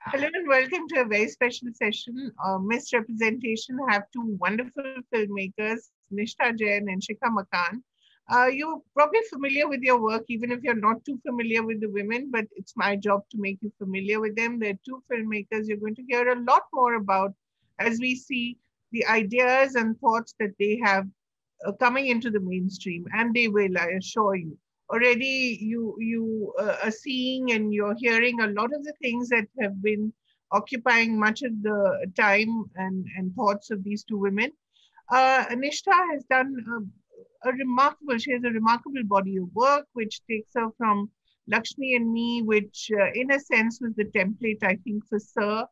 Hello and welcome to a very special session. Miss Representation. I have two wonderful filmmakers, Nishtha Jain and Shikha Makan. You're probably familiar with your work, even if you're not too familiar with the women, but it's my job to make you familiar with them. They're two filmmakers you're going to hear a lot more about as we see the ideas and thoughts that they have coming into the mainstream, and they will, I assure you. Already, you are seeing and you're hearing a lot of the things that have been occupying much of the time and thoughts of these two women. Nishtha has done she has a remarkable body of work, which takes her from Lakshmi and Me, which in a sense was the template, I think, for Sir,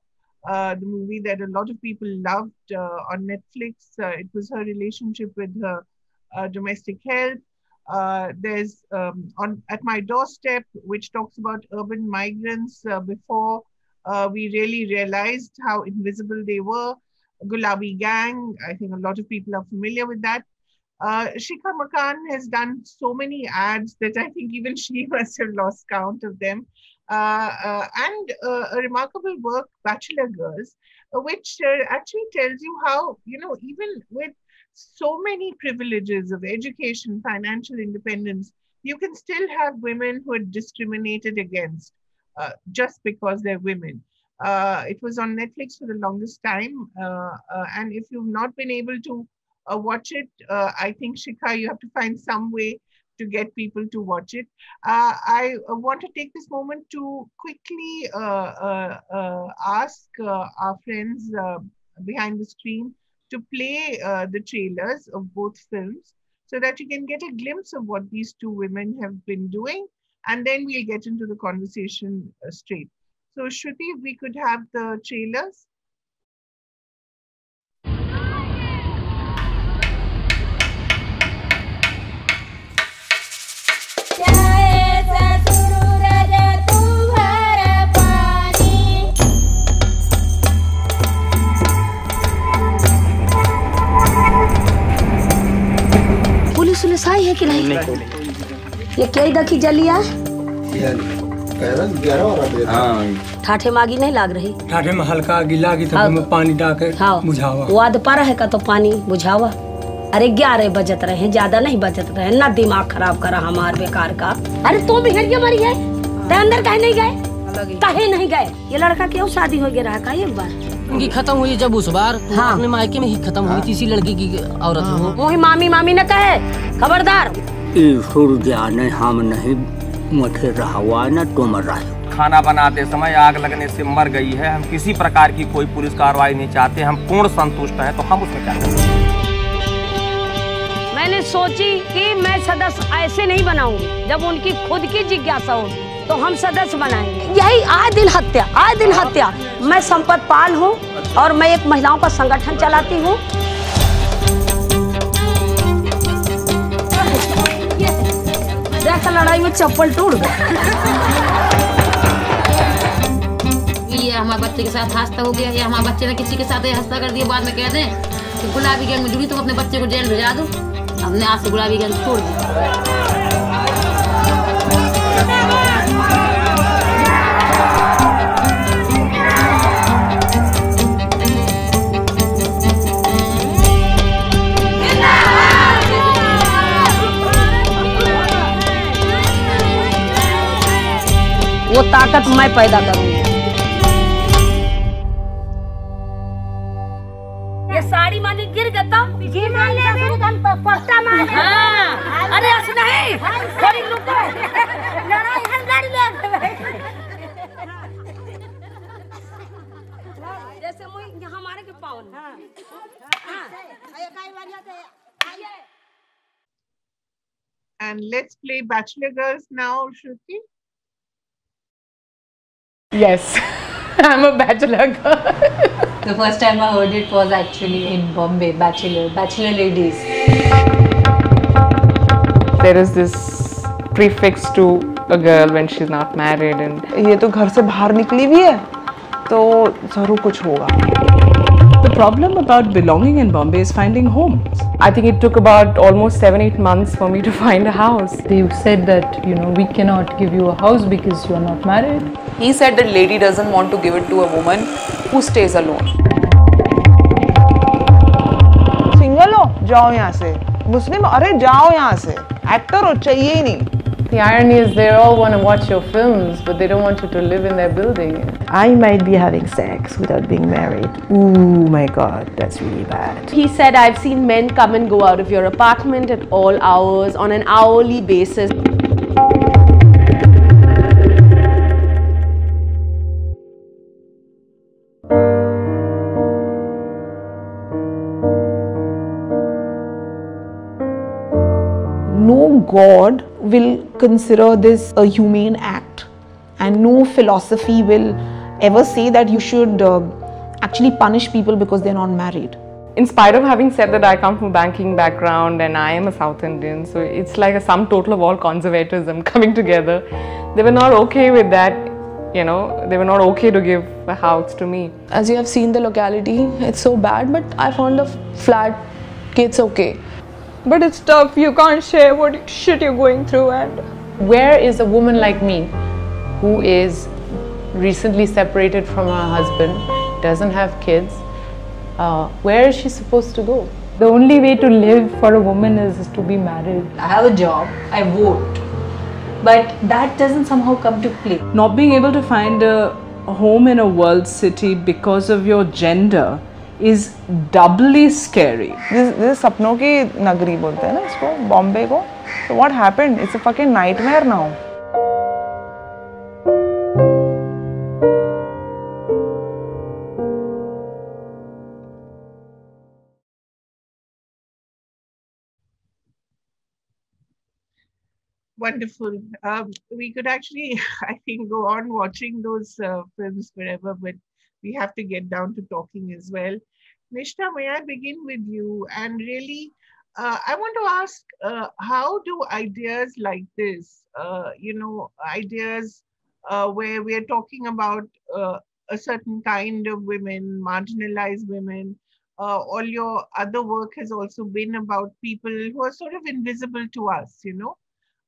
the movie that a lot of people loved on Netflix. It was her relationship with her domestic help. There's on At My Doorstep, which talks about urban migrants before we really realized how invisible they were. Gulabi Gang, I think a lot of people are familiar with that. Shikha Makan has done so many ads that I think even she must have lost count of them. And a remarkable work, Bachelor Girls, which actually tells you how, even with so many privileges of education, financial independence, you can still have women who are discriminated against just because they're women. It was on Netflix for the longest time. And if you've not been able to watch it, I think, Shikha, you have to find some way to get people to watch it. I want to take this moment to quickly ask our friends behind the screen to play the trailers of both films so that you can get a glimpse of what these two women have been doing, and then we'll get into the conversation straight. So Shruti, if we could have the trailers. Police आई है कि नहीं? ये क्या देखी जलिया? ठाठे मागी नहीं लाग रही? ठाठे में हल्का गिला की तो में पानी डालकर बुझावा। वाद पर है का तो पानी बुझावा। अरे 11 बजत रहे, ज्यादा नहीं बजत रहे, ना दिमाग खराब करा हमार बेकार का। अरे तुम भी हड़िया मरी है, ते अंदर काहे नहीं गए? काहे नहीं गए? ये लड़का क्यों शादी हो गया रहा का एक बार? उनकी खत्म हुई जब उस बार अपने मायके में ही खत्म हुई थी, इसी लड़की की औरत हो। वही मामी मामी न कहे, खबरदार। जाने हम नहीं मठे रहा न तुम रहे। खाना बनाते समय आग लगने से मर गई है। हम किसी प्रकार की कोई पुलिस कार्रवाई नहीं चाहते, हम पूर्ण संतुष्ट हैं, तो हम उसमें क्या करें? मैंने सोची कि मैं सदस्य ऐसे नहीं बनाऊंगी, जब उनकी खुद की जिज्ञासा होगी तो हम सदस्य बनाएंगे। यही आए दिन हत्या। मैं संपत पाल हूँ और मैं एक महिलाओं का संगठन चलाती हूँ। देखा लड़ाई में चप्पल टूट गया। ये हमारे बच्चे के साथ हादसा हो गया, या हमारे बच्चे ने किसी के साथ हादसा कर दिया, बाद में कह दें कि गुलाबी गैंग में जुड़ी, तुम अपने बच्चे को जेल भेजा दो। हमने आज से गुलाबी गैंग छोड़ दी। वो ताकत मैं पैदा करूंगी। ये साड़ी मानी गिर गया तो पट्टा मार। हाँ, अरे ऐसे नहीं, थोड़ी रुको, लड़ाई है, लड़ ले। जैसे मुझे यहाँ मारे के पावन। And let's play Bachelor Girls now, Shruti. Yes, I'm a bachelor girl. The first time I heard it was actually in Bombay, bachelor ladies. There is this prefix to a girl when she's not married and ये तो घर से बाहर निकली भी है, तो जरूर कुछ होगा. The problem about belonging in Bombay is finding homes. I think it took about almost 7-8 months for me to find a house. They said that, you know, we cannot give you a house because you are not married. He said that lady doesn't want to give it to a woman who stays alone. Single हो जाओ यहाँ से मुस्लिम अरे जाओ यहाँ से actor हो चाहिए ही नहीं. The irony is they all want to watch your films, but they don't want you to live in their building. I might be having sex without being married. Ooh, my God, that's really bad. He said, I've seen men come and go out of your apartment at all hours on an hourly basis. No God will consider this a humane act, and no philosophy will ever say that you should actually punish people because they're not married. In spite of having said that I come from a banking background and I am a South Indian, so it's like a sum total of all conservatism coming together. They were not okay with that, you know, they were not okay to give a house to me. As you have seen the locality, it's so bad, but I found a flat, it's okay. But it's tough, you can't share what shit you're going through. And where is a woman like me who is recently separated from her husband, doesn't have kids, where is she supposed to go? The only way to live for a woman is to be married. I have a job, I vote, but that doesn't somehow come to play. Not being able to find a home in a world city because of your gender is doubly scary. This सपनों की नगरी बोलते हैं ना इसको, बॉम्बे को. So what happened? It's a fucking nightmare now. Wonderful. We could actually, I think, go on watching those films forever, but we have to get down to talking as well. Nishta, may I begin with you? And really, I want to ask, how do ideas like this, ideas where we are talking about a certain kind of women, marginalized women, all your other work has also been about people who are sort of invisible to us, you know?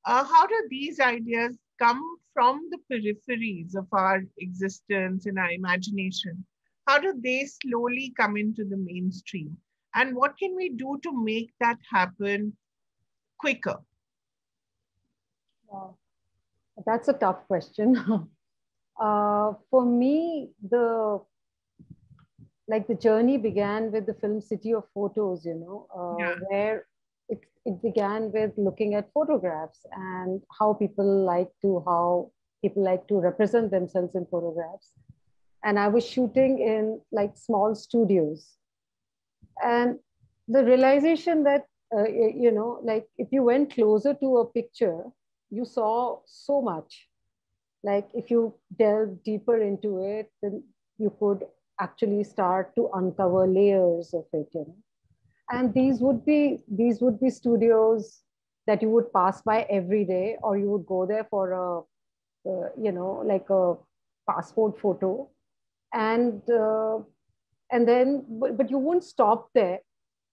How do these ideas come from the peripheries of our existence and our imagination? How do they slowly come into the mainstream? And what can we do to make that happen quicker? That's a tough question. For me, the journey began with the film City of Photos, you know, where it began with looking at photographs and how people like to represent themselves in photographs. And I was shooting in like small studios. And the realization that, you know, like if you went closer to a picture, you saw so much. Like if you delve deeper into it, then you could actually start to uncover layers of it, you know. And these would be studios that you would pass by every day, or you would go there for a, you know, like a passport photo. And then, but you wouldn't stop there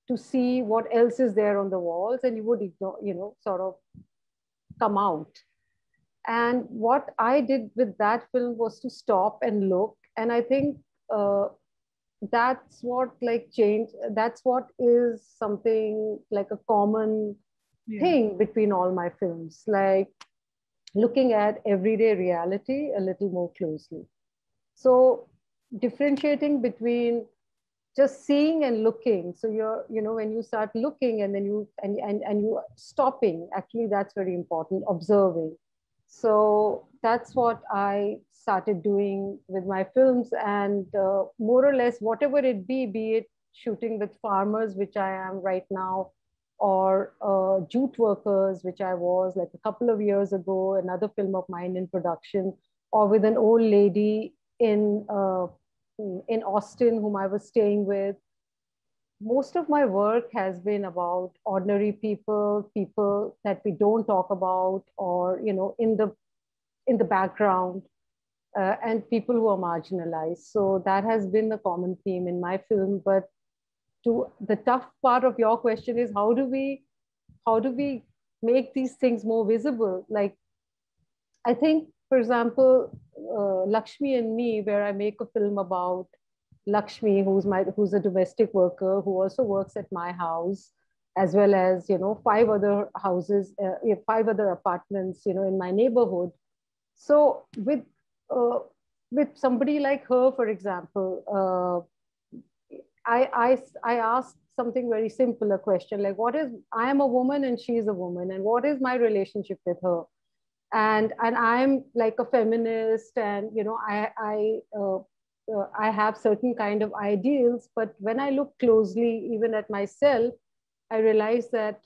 to see what else is there on the walls, and you would ignore, you know, sort of come out. And what I did with that film was to stop and look. And I think that's what like changed. That's what is something like a common thing between all my films, like looking at everyday reality a little more closely. So differentiating between just seeing and looking. So you're, you know, when you start looking and then you stopping, actually that's very important, observing. So that's what I started doing with my films, and more or less whatever it be it shooting with farmers, which I am right now, or jute workers, which I was like a couple of years ago, another film of mine in production, or with an old lady in Austin whom I was staying with. Most of my work has been about ordinary people that we don't talk about, or, you know, in the background. and people who are marginalized. So that has been the common theme in my film. But to the tough part of your question is how do we make these things more visible? Like, I think, for example, Lakshmi and Me, where I make a film about Lakshmi, who's a domestic worker who also works at my house, as well as 5 other houses, 5 other apartments, in my neighborhood. So with somebody like her, for example, I asked something very simple, a question like, I am a woman and she is a woman, and what is my relationship with her? And I'm like a feminist, and I have certain kind of ideals, but when I look closely, even at myself, I realize that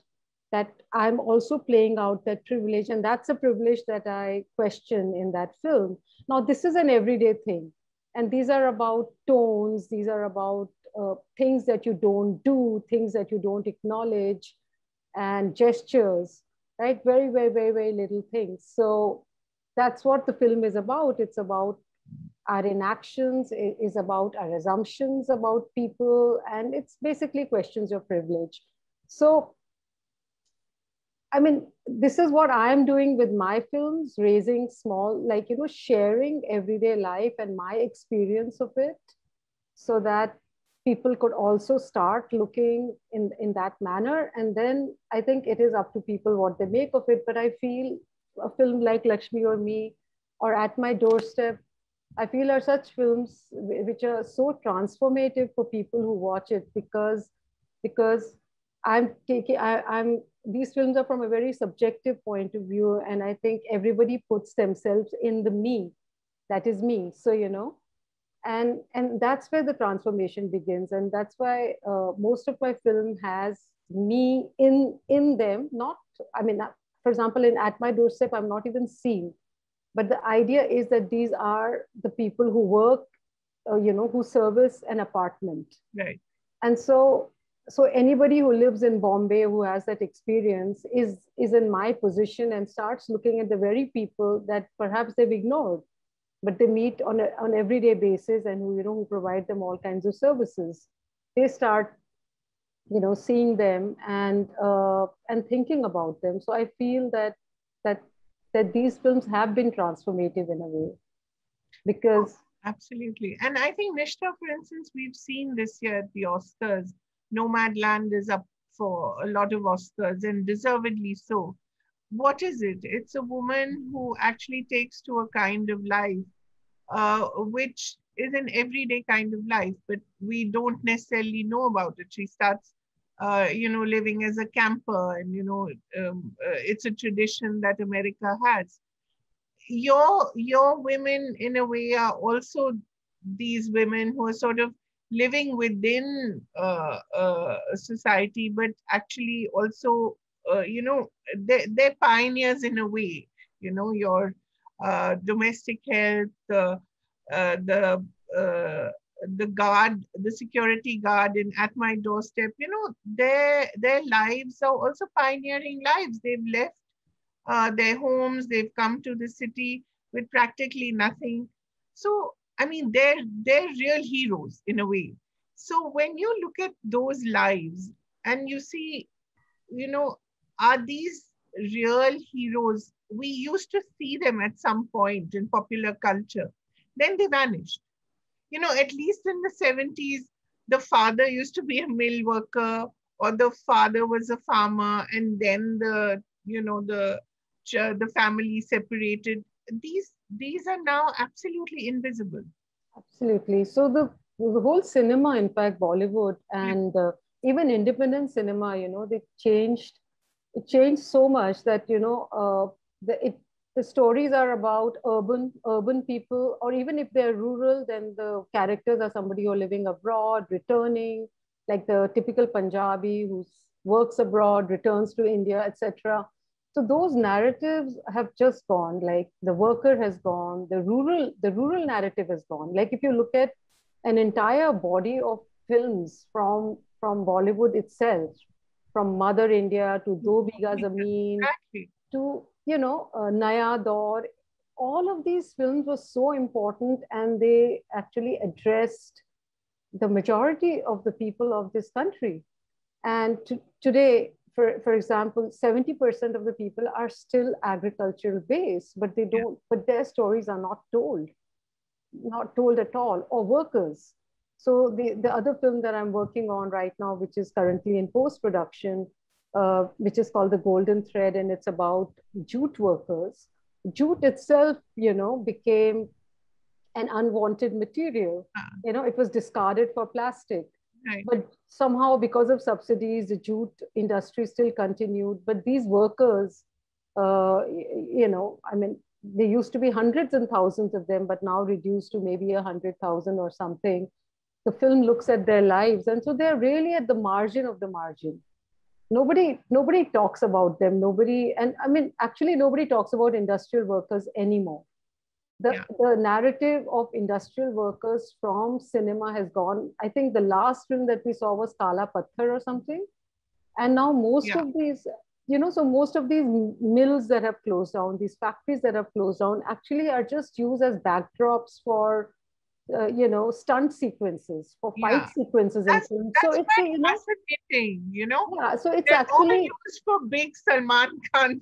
I'm also playing out that privilege, and that's a privilege that I question in that film. Now, this is an everyday thing, and these are about tones, these are about things that you don't do, things that you don't acknowledge, and gestures, right? Very, very, very, very little things. So that's what the film is about. It's about our inactions, it is about our assumptions about people, and it's basically questions of privilege. So, I mean, this is what I'm doing with my films, raising small, sharing everyday life and my experience of it, so that people could also start looking in that manner. And then I think it is up to people what they make of it. But I feel a film like Lakshmi or Me or At My Doorstep, I feel are such films which are so transformative for people who watch it, because these films are from a very subjective point of view, and I think everybody puts themselves in the me, that is me. So, and that's where the transformation begins, and that's why most of my film has me in them. For example, in At My Doorstep, I'm not even seen, but the idea is that these are the people who work, who service an apartment, right? And so anybody who lives in Bombay who has that experience is in my position and starts looking at the very people that perhaps they've ignored, but they meet on an everyday basis, and who provide them all kinds of services. They start, seeing them and thinking about them. So I feel that these films have been transformative in a way, because absolutely. And I think, Nishtha, for instance, we've seen this year at the Oscars, Nomadland is up for a lot of Oscars, and deservedly so. What is it? It's a woman who actually takes to a kind of life, which is an everyday kind of life, but we don't necessarily know about it. She starts, living as a camper, and, it's a tradition that America has. Your women, in a way, are also these women who are sort of living within society, but actually also, they're pioneers in a way. Your domestic health, the guard, the security guard At My Doorstep, their lives are also pioneering lives. They've left their homes, they've come to the city with practically nothing. So, I mean, they're real heroes in a way. So when you look at those lives and you see, are these real heroes? We used to see them at some point in popular culture. Then they vanished. At least in the 70s, the father used to be a mill worker, or the father was a farmer, and then the family separated. These are now absolutely invisible. Absolutely. So the whole cinema, in fact, Bollywood and even independent cinema, they changed. It changed so much that the stories are about urban people, or even if they're rural, then the characters are somebody who are living abroad, returning, like the typical Punjabi who works abroad, returns to India, etc. So those narratives have just gone. Like the worker has gone, the rural narrative has gone. Like if you look at an entire body of films from Bollywood itself, from Mother India to Do Biga Zameen to Naya Daur, all of these films were so important, and they actually addressed the majority of the people of this country. And today, for example, 70% of the people are still agricultural based, but they don't, but their stories are not told at all, or workers. So the other film that I'm working on right now, which is currently in post-production, which is called The Golden Thread, and it's about jute workers. Jute itself, you know, became an unwanted material. You know, it was discarded for plastic. Right. But somehow, because of subsidies, the jute industry still continued. But these workers, you know, I mean, there used to be hundreds and thousands of them, but now reduced to maybe 100,000 or something. The film looks at their lives, and so they're really at the margin of the margin. Nobody talks about them. Nobody, and I mean, actually, nobody talks about industrial workers anymore. The narrative of industrial workers from cinema has gone. I think the last film that we saw was Kala Patthar or something. And now most of these, you know, so most of these mills that have closed down, these factories that have closed down, actually are just used as backdrops for, you know, stunt sequences, for fight sequences in films. So it's, you know, fascinating, you know. Yeah, so it's they're actually used for big Salman Khan,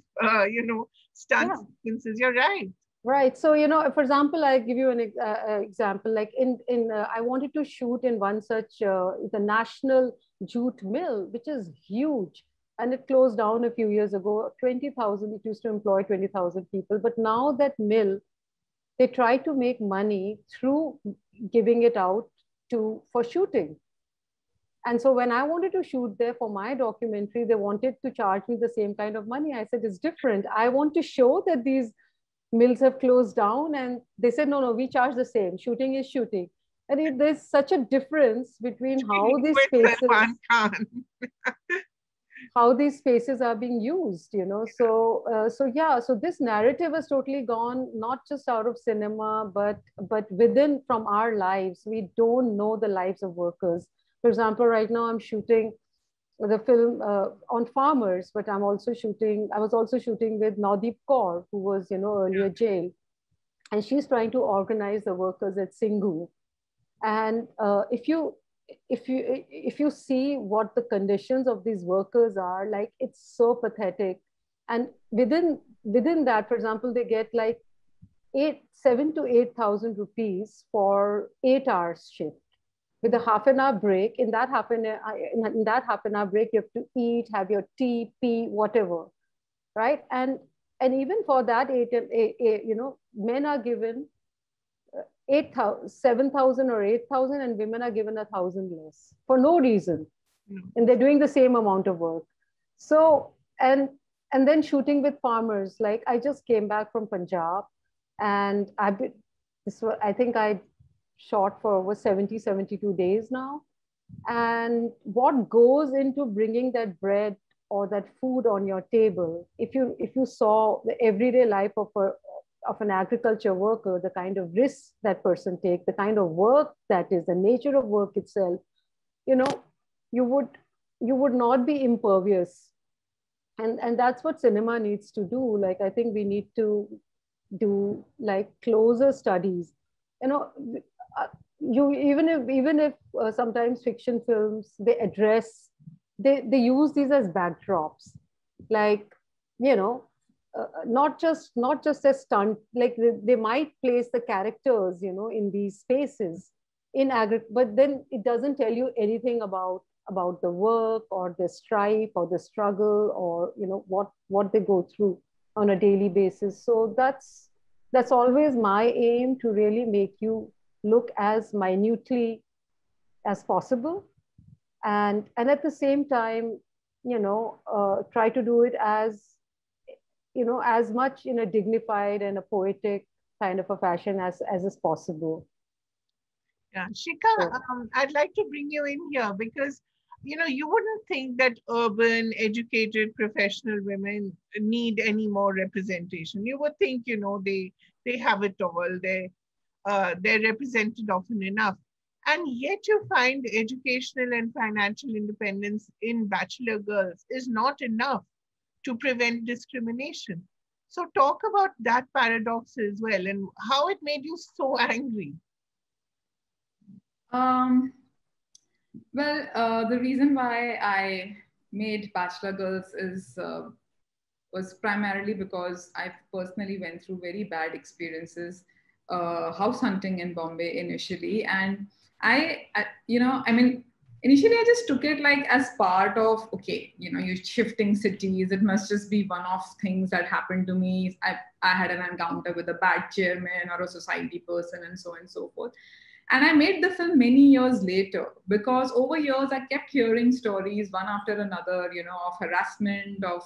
you know, stunt sequences. You're right. Right. So, you know, for example, I'll give you an example. Like I wanted to shoot in one such, the National Jute Mill, which is huge. And it closed down a few years ago. 20,000, it used to employ 20,000 people. But now that mill, they try to make money through giving it out for shooting. And so when I wanted to shoot there for my documentary, they wanted to charge me the same kind of money. I said, it's different. I want to show that these mills have closed down, and they said, no, we charge the same. Shooting is shooting. And there's such a difference between how these spaces are being used, you know. So this narrative has totally gone, not just out of cinema, but within, from our lives. We don't know the lives of workers. For example, right now I'm shooting the film on farmers, but I was also shooting with Nadeep Kaur, who was, you know, earlier jailed. And she's trying to organize the workers at Singhu. And if you see what the conditions of these workers are, like, it's so pathetic. And within that, for example, they get like 7,000 to 8,000 rupees for 8 hours shift, with a half an hour break. In that half an hour break, you have to eat, have your tea, pee, whatever, right? And even for that, you know, men are given 7,000 or 8,000, and women are given 1,000 less for no reason, and they're doing the same amount of work. So and then shooting with farmers. Like, I just came back from Punjab, and I think I shot for over 72 days now. And what goes into bringing that bread or that food on your table, if you saw the everyday life of an agriculture worker, the kind of risks that person takes, the kind of work that is, the nature of work itself, you know, you would not be impervious. And that's what cinema needs to do. Like, I think we need to do like closer studies, you know. Even if sometimes fiction films, they use these as backdrops, like, you know, not just as stunt, like they might place the characters, you know, in these spaces but then it doesn't tell you anything about the work or the strife or the struggle, or, you know, what they go through on a daily basis. So that's always my aim, to really make you look as minutely as possible, and at the same time, you know, try to do it as, you know, as much in a dignified and a poetic kind of a fashion as is possible. Yeah, Shikha, I'd like to bring you in here, because, you know, you wouldn't think that urban, educated, professional women need any more representation. You would think, you know, they have it all. They're represented often enough. And yet you find educational and financial independence in bachelor girls is not enough to prevent discrimination. So talk about that paradox as well and how it made you so angry. Well, the reason why I made Bachelor Girls was primarily because I personally went through very bad experiences house hunting in Bombay initially. And initially I just took it like as part of, okay, you're shifting cities. It must just be one-off things that happened to me. I had an encounter with a bad chairman or a society person and so on and so forth. And I made the film many years later because over years I kept hearing stories one after another, of harassment, of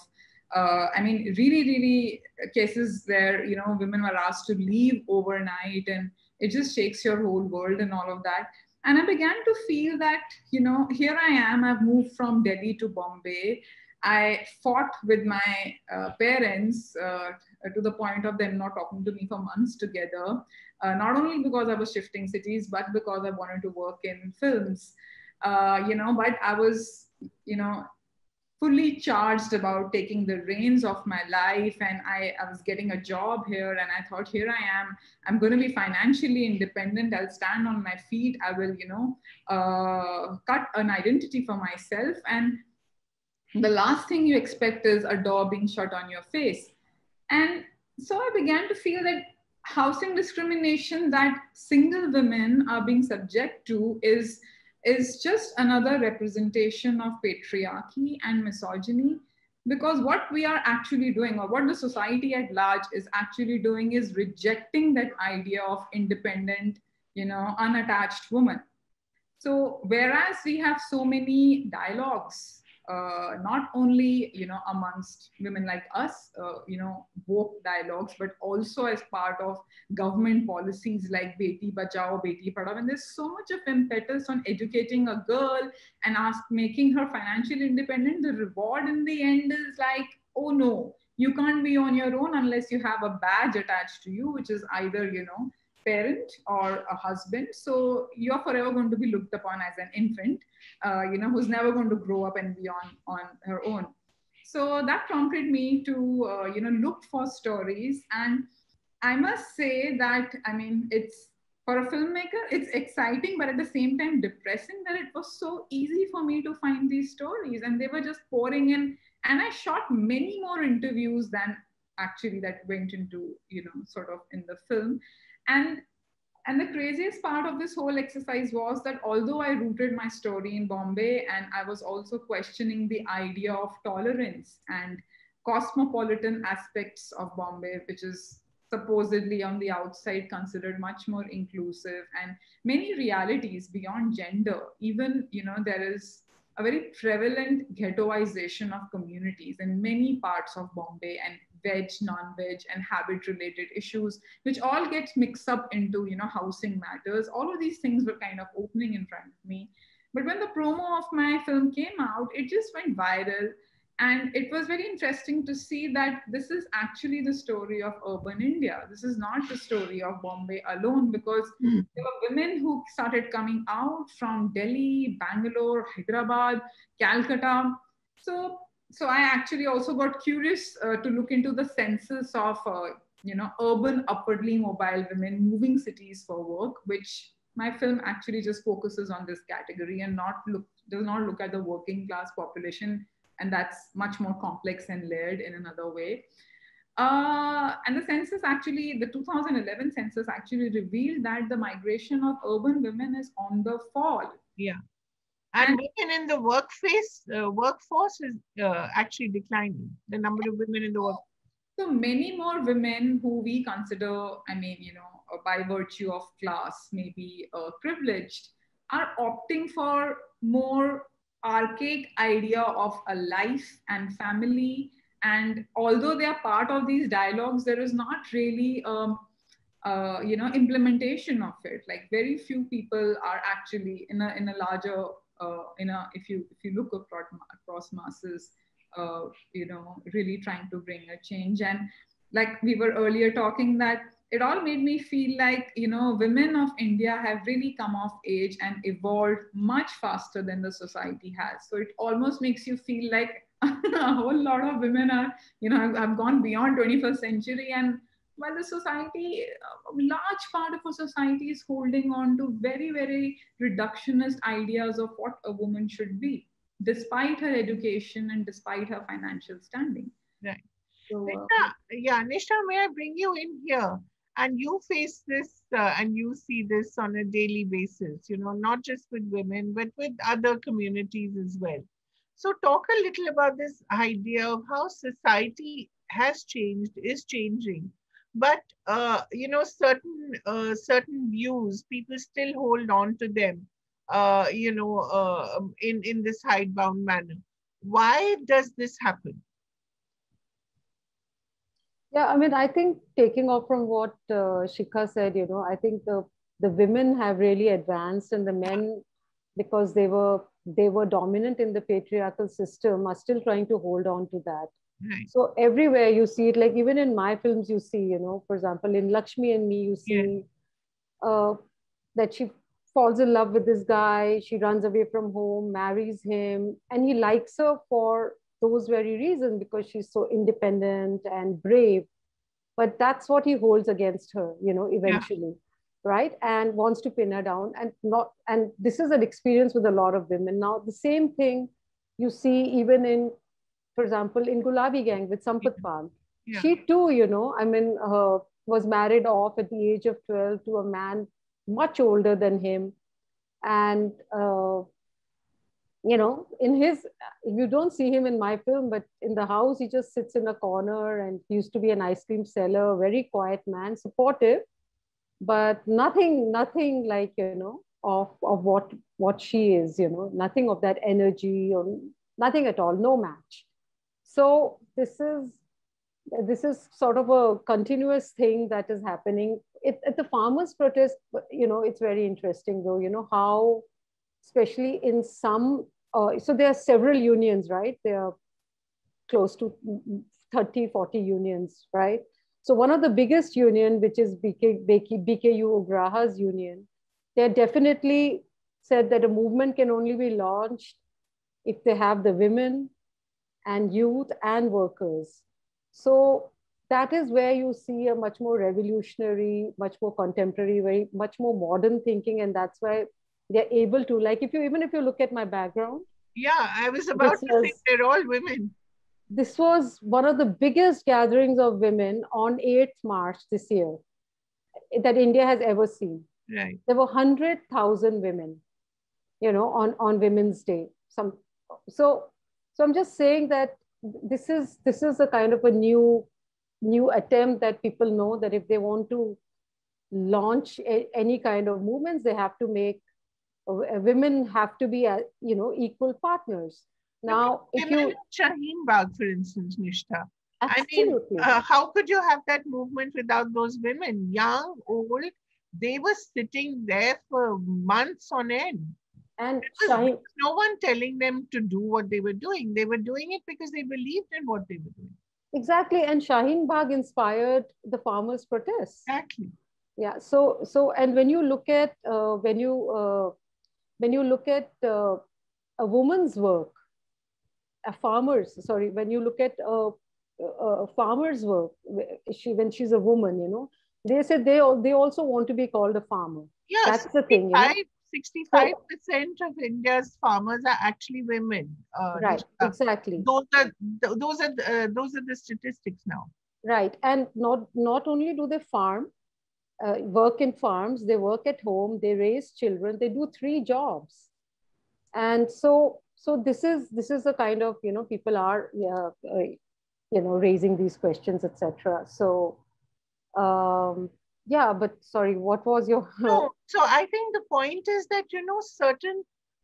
really, really cases where, women were asked to leave overnight and it just shakes your whole world and all of that. And I began to feel that, here I am, I've moved from Delhi to Bombay. I fought with my parents to the point of them not talking to me for months together, not only because I was shifting cities, but because I wanted to work in films, but I was, fully charged about taking the reins of my life. And I was getting a job here and I thought, here I am, I'm going to be financially independent. I'll stand on my feet. I will, cut an identity for myself. And the last thing you expect is a door being shut on your face. And so I began to feel that housing discrimination that single women are being subject to is just another representation of patriarchy and misogyny, because what we are actually doing, or what the society at large is actually doing, is rejecting that idea of independent, unattached woman. So whereas we have so many dialogues, not only, amongst women like us, woke dialogues, but also as part of government policies like Beti Bachao, Beti Padhao. And there's so much of impetus on educating a girl and making her financially independent. The reward in the end is like, oh no, you can't be on your own unless you have a badge attached to you, which is either, parent or a husband. So you're forever going to be looked upon as an infant, who's never going to grow up and be on her own. So that prompted me to, look for stories. And I must say that, it's, for a filmmaker, it's exciting, but at the same time depressing that it was so easy for me to find these stories and they were just pouring in. And I shot many more interviews than actually that went into, sort of in the film. And the craziest part of this whole exercise was that although I rooted my story in Bombay, and I was also questioning the idea of tolerance and cosmopolitan aspects of Bombay, which is supposedly on the outside considered much more inclusive, and many realities beyond gender. Even, there is a very prevalent ghettoization of communities in many parts of Bombay, and veg, non-veg, and habit-related issues, which all get mixed up into, housing matters. All of these things were kind of opening in front of me. But when the promo of my film came out, it just went viral. And it was very interesting to see that this is actually the story of urban India. This is not the story of Bombay alone, because there were women who started coming out from Delhi, Bangalore, Hyderabad, Calcutta. So I actually also got curious to look into the census of, urban upwardly mobile women moving cities for work, which my film actually just focuses on this category and does not look at the working class population. And that's much more complex and layered in another way. And the census actually, the 2011 census actually revealed that the migration of urban women is on the fall. Yeah. And women in the workforce is actually declining, the number of women in the workforce. So many more women who we consider, by virtue of class, maybe privileged, are opting for more archaic idea of a life and family. And although they are part of these dialogues, there is not really, implementation of it. Like very few people are actually in a larger, if you look across masses, really trying to bring a change. And like we were earlier talking, that it all made me feel like, women of India have really come of age and evolved much faster than the society has. So it almost makes you feel like a whole lot of women are, have gone beyond 21st century, and while the society, a large part of our society is holding on to very, very reductionist ideas of what a woman should be, despite her education and despite her financial standing. Right. So, Nishtha, may I bring you in here? And you face this and you see this on a daily basis, not just with women, but with other communities as well. So talk a little about this idea of how society has changed, is changing. But, certain views, people still hold on to them, in this hidebound manner. Why does this happen? Yeah, I mean, I think taking off from what Shikha said, I think the women have really advanced, and the men, because they were dominant in the patriarchal system, are still trying to hold on to that. Right. So everywhere you see it, like even in my films, you see, for example, in Lakshmi and Me, you see that she falls in love with this guy, she runs away from home, marries him, and he likes her for those very reasons, because she's so independent and brave. But that's what he holds against her, eventually, right? And wants to pin her down, and this is an experience with a lot of women. Now, the same thing you see even in, for example, in Gulabi Gang with Sampath Pal. Yeah. She too, was married off at the age of 12 to a man much older than him. And, in his, you don't see him in my film, but in the house, he just sits in a corner, and he used to be an ice cream seller, very quiet man, supportive, but nothing like, of what she is, nothing of that energy, or nothing at all, no match. So this is sort of a continuous thing that is happening. At the farmers' protest, it's very interesting though, how, especially in some, so there are several unions, right? There are close to 30, 40 unions, right? So one of the biggest union, which is BKU Ugraha's union, they definitely said that a movement can only be launched if they have the women and youth and workers. So that is where you see a much more revolutionary, much more contemporary, much more modern thinking. And that's why they're able to, like, even if you look at my background. Yeah, I was about to say they're all women. This was one of the biggest gatherings of women on 8th March this year that India has ever seen. Right. There were 100,000 women, on Women's Day. So I'm just saying that this is a kind of a new attempt that people know that if they want to launch any kind of movements, they have to make women have to be equal partners. Now, if you Shaheen Bagh, for instance, Nishtha, absolutely. I mean, how could you have that movement without those women, young, old? They were sitting there for months on end. And no one telling them to do what they were doing. They were doing it because they believed in what they were doing. Exactly. And Shaheen Bagh inspired the farmers' protests. Exactly. Yeah. So, and when you look at when you look at a woman's work, when you look at a farmer's work, when she's a woman, they said they also want to be called a farmer. Yes, that's the thing. 65% of India's farmers are actually women. Right, exactly. Those are the statistics now. Right, and not only do they farm, work in farms, they work at home, they raise children, they do 3 jobs, and so this is the kind of people are raising these questions, etc. So. Yeah, but sorry, what was your... No, so I think the point is that,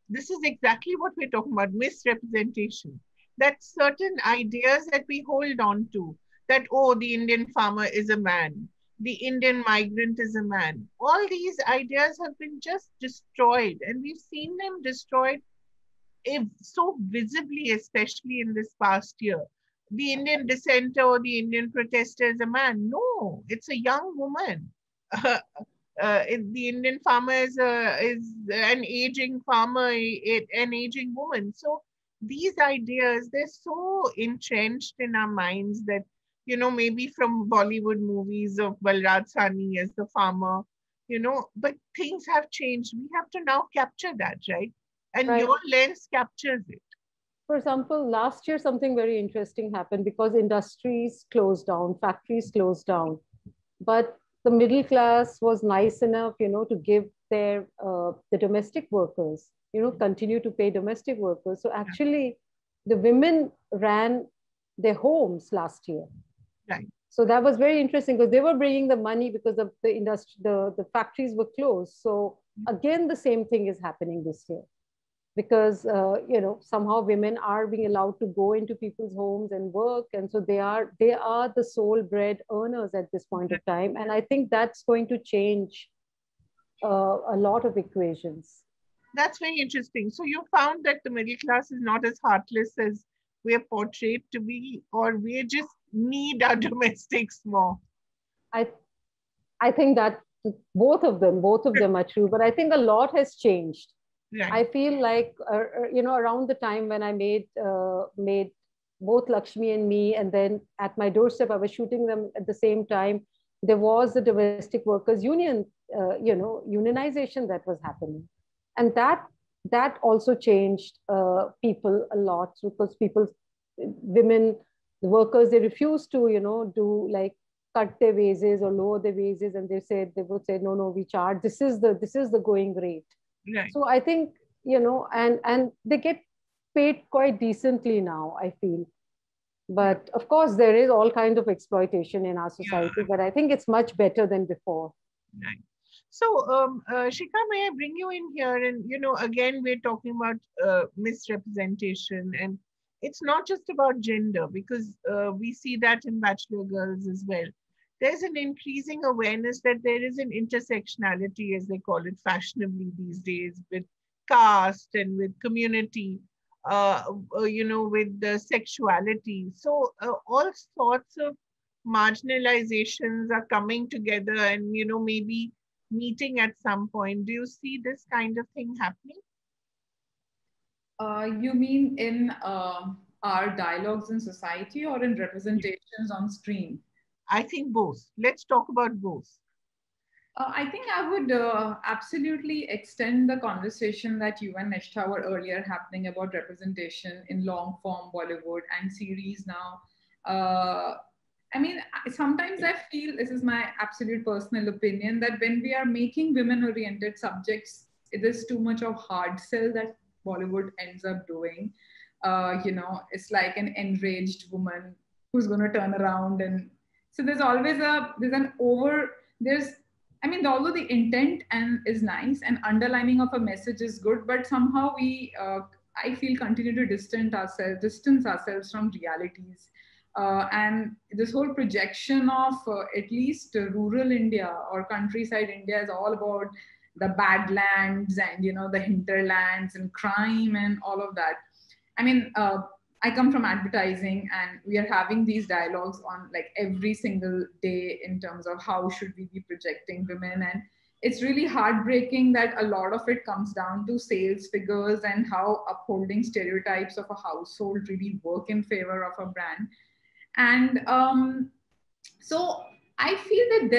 this is exactly what we're talking about, misrepresentation. That certain ideas that we hold on to, that, oh, the Indian farmer is a man, the Indian migrant is a man. All these ideas have been just destroyed, and we've seen them destroyed so visibly, especially in this past year. The Indian dissenter or the Indian protester is a man. No, it's a young woman. The Indian farmer is an aging farmer, an aging woman. So these ideas, they're so so entrenched in our minds that, you know, maybe from Bollywood movies of Balraj Sahni as the farmer, you know, but things have changed. We have to now capture that, right? And your lens captures it. For example, last year something very interesting happened because industries closed down, factories closed down, but the middle class was nice enough, you know, to give their the domestic workers, you know, continue to pay domestic workers. So actually, the women ran their homes last year. Right. So that was very interesting because they were bringing the money because of the industry, the factories were closed. So again, the same thing is happening this year. Because you know, somehow women are being allowed to go into people's homes and work, and so they are the sole bread earners at this point of time, and I think that's going to change a lot of equations. That's very interesting. So you found that the middle class is not as heartless as we're portrayed to be, or we just need our domestics more. I think that both of them are true, but I think a lot has changed. Right. I feel like, you know, around the time when I made both Lakshmi and Me, and then at my doorstep, I was shooting them at the same time, there was the domestic workers union, you know, unionization that was happening. And that also changed people a lot, because women, the workers, they refused to, you know, do like cut their wages or lower their wages. And they would say, no, we charge, this is the going rate. Right. So I think, you know, and they get paid quite decently now, I feel. But of course, there is all kinds of exploitation in our society, but I think it's much better than before. Right. So, Shikha, may I bring you in here? And, you know, again, we're talking about misrepresentation, and it's not just about gender, because we see that in Bachelor Girls as well. There's an increasing awareness that there is an intersectionality, as they call it fashionably these days, with caste and with community, you know, with the sexuality. So all sorts of marginalizations are coming together and, you know, maybe meeting at some point. Do you see this kind of thing happening? You mean in our dialogues in society or in representations on screen? I think both. Let's talk about both. I think I would absolutely extend the conversation that you and Nishtha were earlier happening about representation in long form Bollywood and series now. I mean, sometimes I feel, this is my absolute personal opinion, that when we are making women-oriented subjects, it is too much of hard sell that Bollywood ends up doing. You know, it's like an enraged woman who's going to turn around, and so there's always I mean, although the intent is nice and underlining of a message is good, but somehow we, I feel, continue to distance ourselves from realities. And this whole projection of at least rural India or countryside India is all about the badlands and, you know, the hinterlands and crime and all of that. I mean, I come from advertising, and we are having these dialogues on like every single day in terms of how should we be projecting women. And it's really heartbreaking that a lot of it comes down to sales figures and how upholding stereotypes of a household really work in favor of a brand. And so I feel that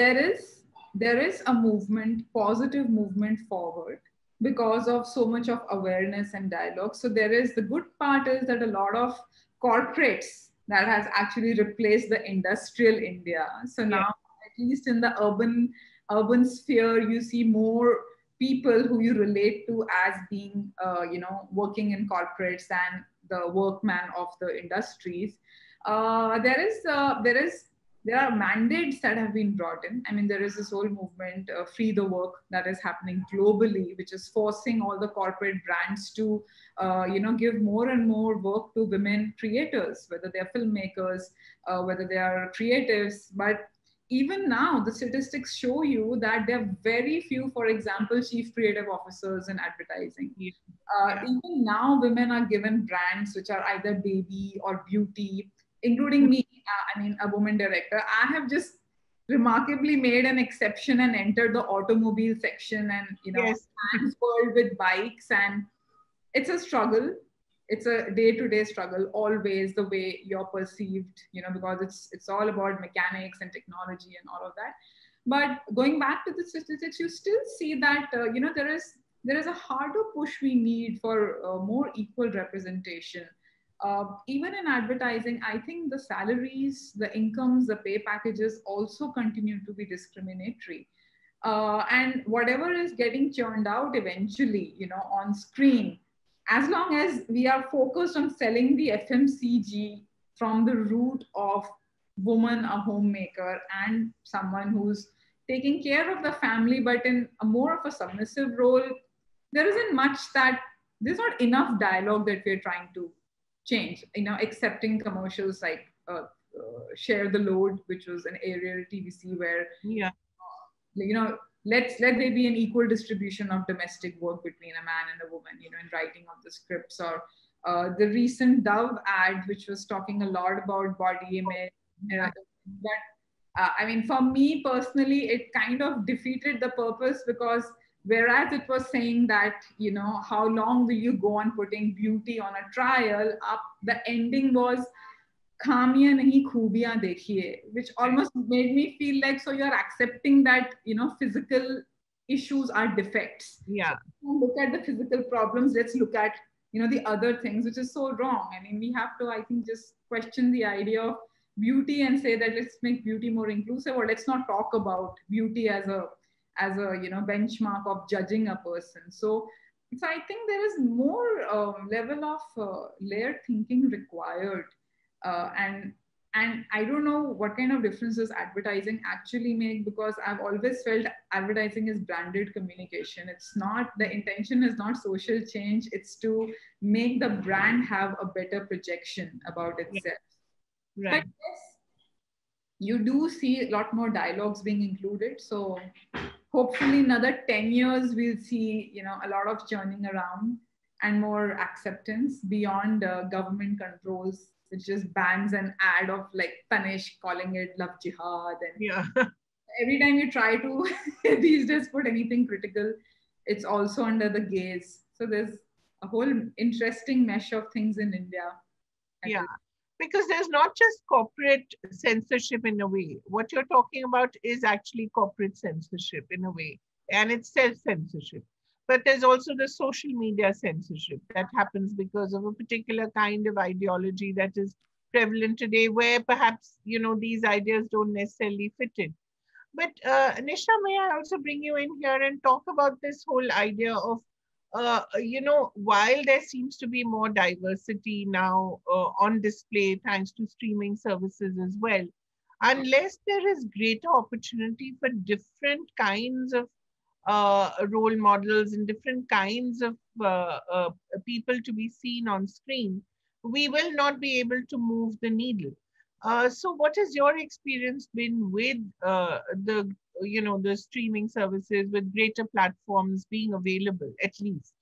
there is a movement, positive movement forward, because of so much of awareness and dialogue. So the good part is that a lot of corporates that has actually replaced the industrial India. So now, at least in the urban sphere, you see more people who you relate to as being, you know, working in corporates and the workman of the industries. There are mandates that have been brought in. I mean, there is this whole movement, Free the Work, that is happening globally, which is forcing all the corporate brands to, you know, give more and more work to women creators, whether they're filmmakers, whether they are creatives. But even now, the statistics show you that there are very few, for example, chief creative officers in advertising. Even now, women are given brands which are either baby or beauty, including me, I mean, a woman director. I have just remarkably made an exception and entered the automobile section and, you know, transferred with bikes. And it's a struggle. it's a day-to-day struggle, always the way you're perceived, because it's all about mechanics and technology and all of that. But going back to the statistics, you still see that, there is a harder push we need for more equal representation. Even in advertising, I think the salaries, the incomes, the pay packages also continue to be discriminatory. And whatever is getting churned out eventually, on screen, as long as we are focused on selling the FMCG from the root of woman, a homemaker, and someone who's taking care of the family, but in a more of a submissive role, there isn't much there's not enough dialogue that we're trying to change. Accepting commercials like Share the Load, which was an Ariel TVC where, let there be an equal distribution of domestic work between a man and a woman, in writing of the scripts, or the recent Dove ad, which was talking a lot about body image. But for me personally, it kind of defeated the purpose, because whereas it was saying that, how long will you go on putting beauty on a trial, the ending was "Khamiyan nahi khubiyan dekhiye," which almost made me feel like, so you're accepting that, physical issues are defects. Yeah. So look at the physical problems. Let's look at, the other things, which is so wrong. We have to, I think, just question the idea of beauty and say that let's make beauty more inclusive, or let's not talk about beauty as a benchmark of judging a person. So I think there is more level of layered thinking required. And I don't know what kind of differences advertising actually make, because I've always felt advertising is branded communication. It's not, the intention is not social change. It's to make the brand have a better projection about itself. Right. But yes, you do see a lot more dialogues being included. So hopefully another 10 years, we'll see, a lot of churning around and more acceptance beyond government controls. It just bans an ad of like Tanish calling it love jihad. And every time you try to these days put anything critical, it's also under the gaze. So there's a whole interesting mesh of things in India. Yeah, because there's not just corporate censorship in a way. What you're talking about is actually corporate censorship in a way, and it's self-censorship. But there's also the social media censorship that happens because of a particular kind of ideology that is prevalent today, where perhaps, these ideas don't necessarily fit in. But Nisha, may I also bring you in here and talk about this whole idea of, while there seems to be more diversity now on display, thanks to streaming services as well, unless there is greater opportunity for different kinds of role models and different kinds of people to be seen on screen, we will not be able to move the needle. So what has your experience been with the streaming services, with greater platforms being available, at least?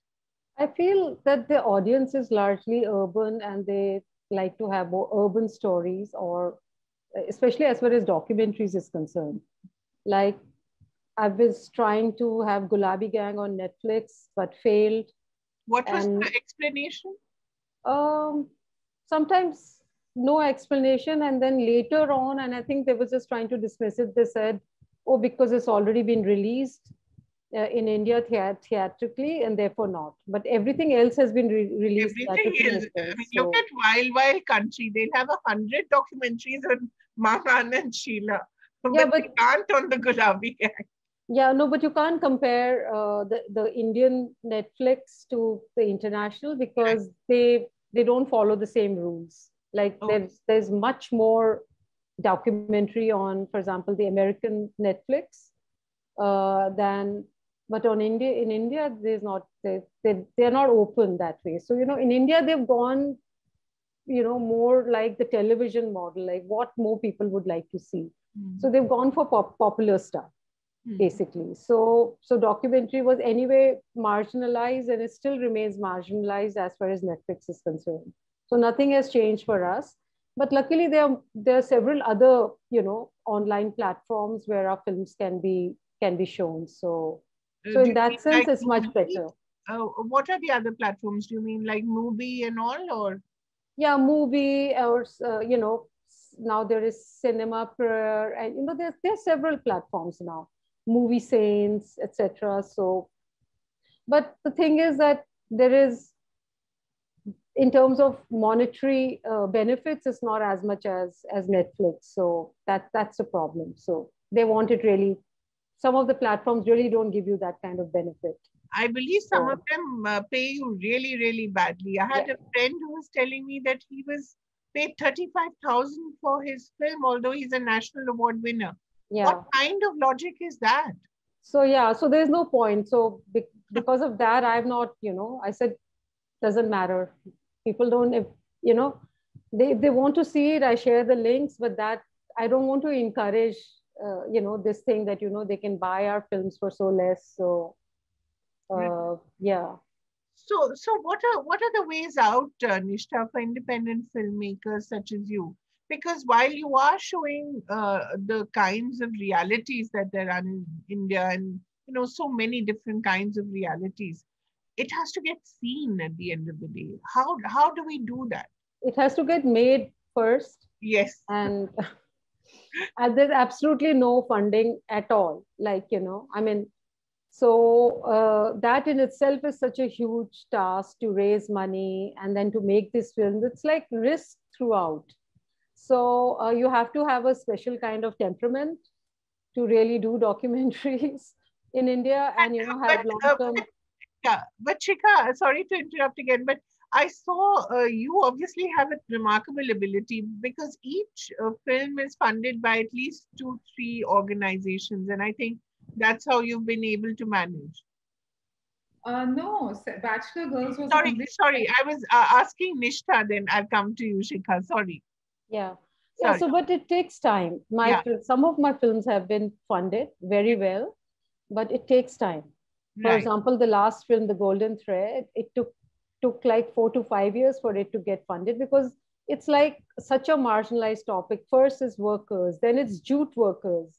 I feel that the audience is largely urban, and they like to have more urban stories, or especially as far as documentaries is concerned. Like, I was trying to have Gulabi Gang on Netflix, but failed. What was the explanation? Sometimes no explanation. And then later on, and I think they were just trying to dismiss it, they said, oh, because it's already been released in India theatrically, and therefore not. But everything else has been released. Everything is. Look at Wild Wild Country. They'll have 100 documentaries on Mahan and Sheila. But they can't on the Gulabi Gang. Yeah, no, but you can't compare the Indian Netflix to the international, because they don't follow the same rules. Like there's much more documentary on, for example, the American Netflix but in India, there's not, they're not open that way. So, in India, they've gone, more like the television model, like what more people would like to see. So they've gone for popular stuff. Basically. So documentary was anyway marginalized, and it still remains marginalized as far as Netflix is concerned. So nothing has changed for us. But luckily there are several other, online platforms where our films can be shown. So in that sense, it's much better. what are the other platforms? Do you mean like Movie and all, or? Yeah, Movie, or now there is Cinema Prayer, and there's several platforms now, Movie Saints, etc. So, but the thing is that there is, in terms of monetary benefits, it's not as much as Netflix. So that's a problem. So they want it really. Some of the platforms really don't give you that kind of benefit. I believe some of them pay you really, really badly. I had a friend who was telling me that he was paid 35,000 for his film, although he's a national award winner. Yeah. What kind of logic is that? So yeah, so there's no point. So because of that, I've not, I said, doesn't matter. People don't, they want to see it. I share the links, but that I don't want to encourage, this thing that, they can buy our films for so less. So, yeah. So what are the ways out, Nishtha, for independent filmmakers such as you? Because while you are showing the kinds of realities that there are in India, and so many different kinds of realities, it has to get seen at the end of the day. How do we do that? It has to get made first. Yes. And there's absolutely no funding at all. So that in itself is such a huge task, to raise money and then to make this film. It's like risk throughout. So you have to have a special kind of temperament to really do documentaries in India, and have long-term. Yeah, but Shikha, sorry to interrupt again, but I saw you obviously have a remarkable ability, because each film is funded by at least 2-3 organizations, and I think that's how you've been able to manage. No, Bachelor Girls was... Sorry, I was asking Nishtha, then I'll come to you, Shikha, sorry. Yeah. Yeah, so but it takes time. Some of my films have been funded very well, but it takes time. For example, the last film, The Golden Thread, it took like 4 to 5 years for it to get funded, because it's like such a marginalized topic. First is workers, then it's jute workers,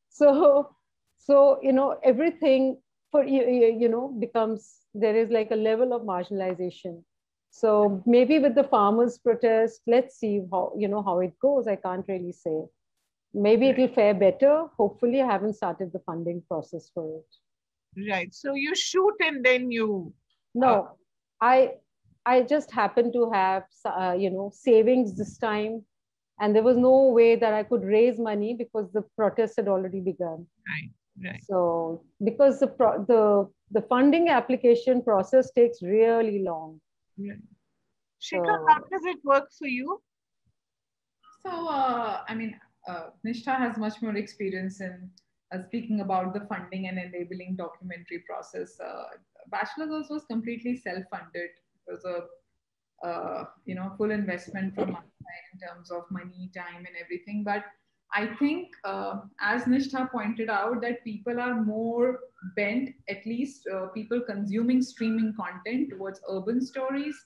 So everything for, becomes, there is like a level of marginalization. So maybe with the farmers' protest, let's see how it goes. I can't really say. Maybe it will fare better. Hopefully, I haven't started the funding process for it. Right. So you shoot and then you... No, I just happened to have, savings this time. And there was no way that I could raise money because the protest had already begun. Right. So because the funding application process takes really long. Right. Shikha, how does it work for you? So, Nishtha has much more experience in speaking about the funding and enabling documentary process. Bachelor Girls was completely self-funded. It was a full investment from my side in terms of money, time, and everything. But I think, as Nishtha pointed out, that people are more bent, at least people consuming streaming content, towards urban stories.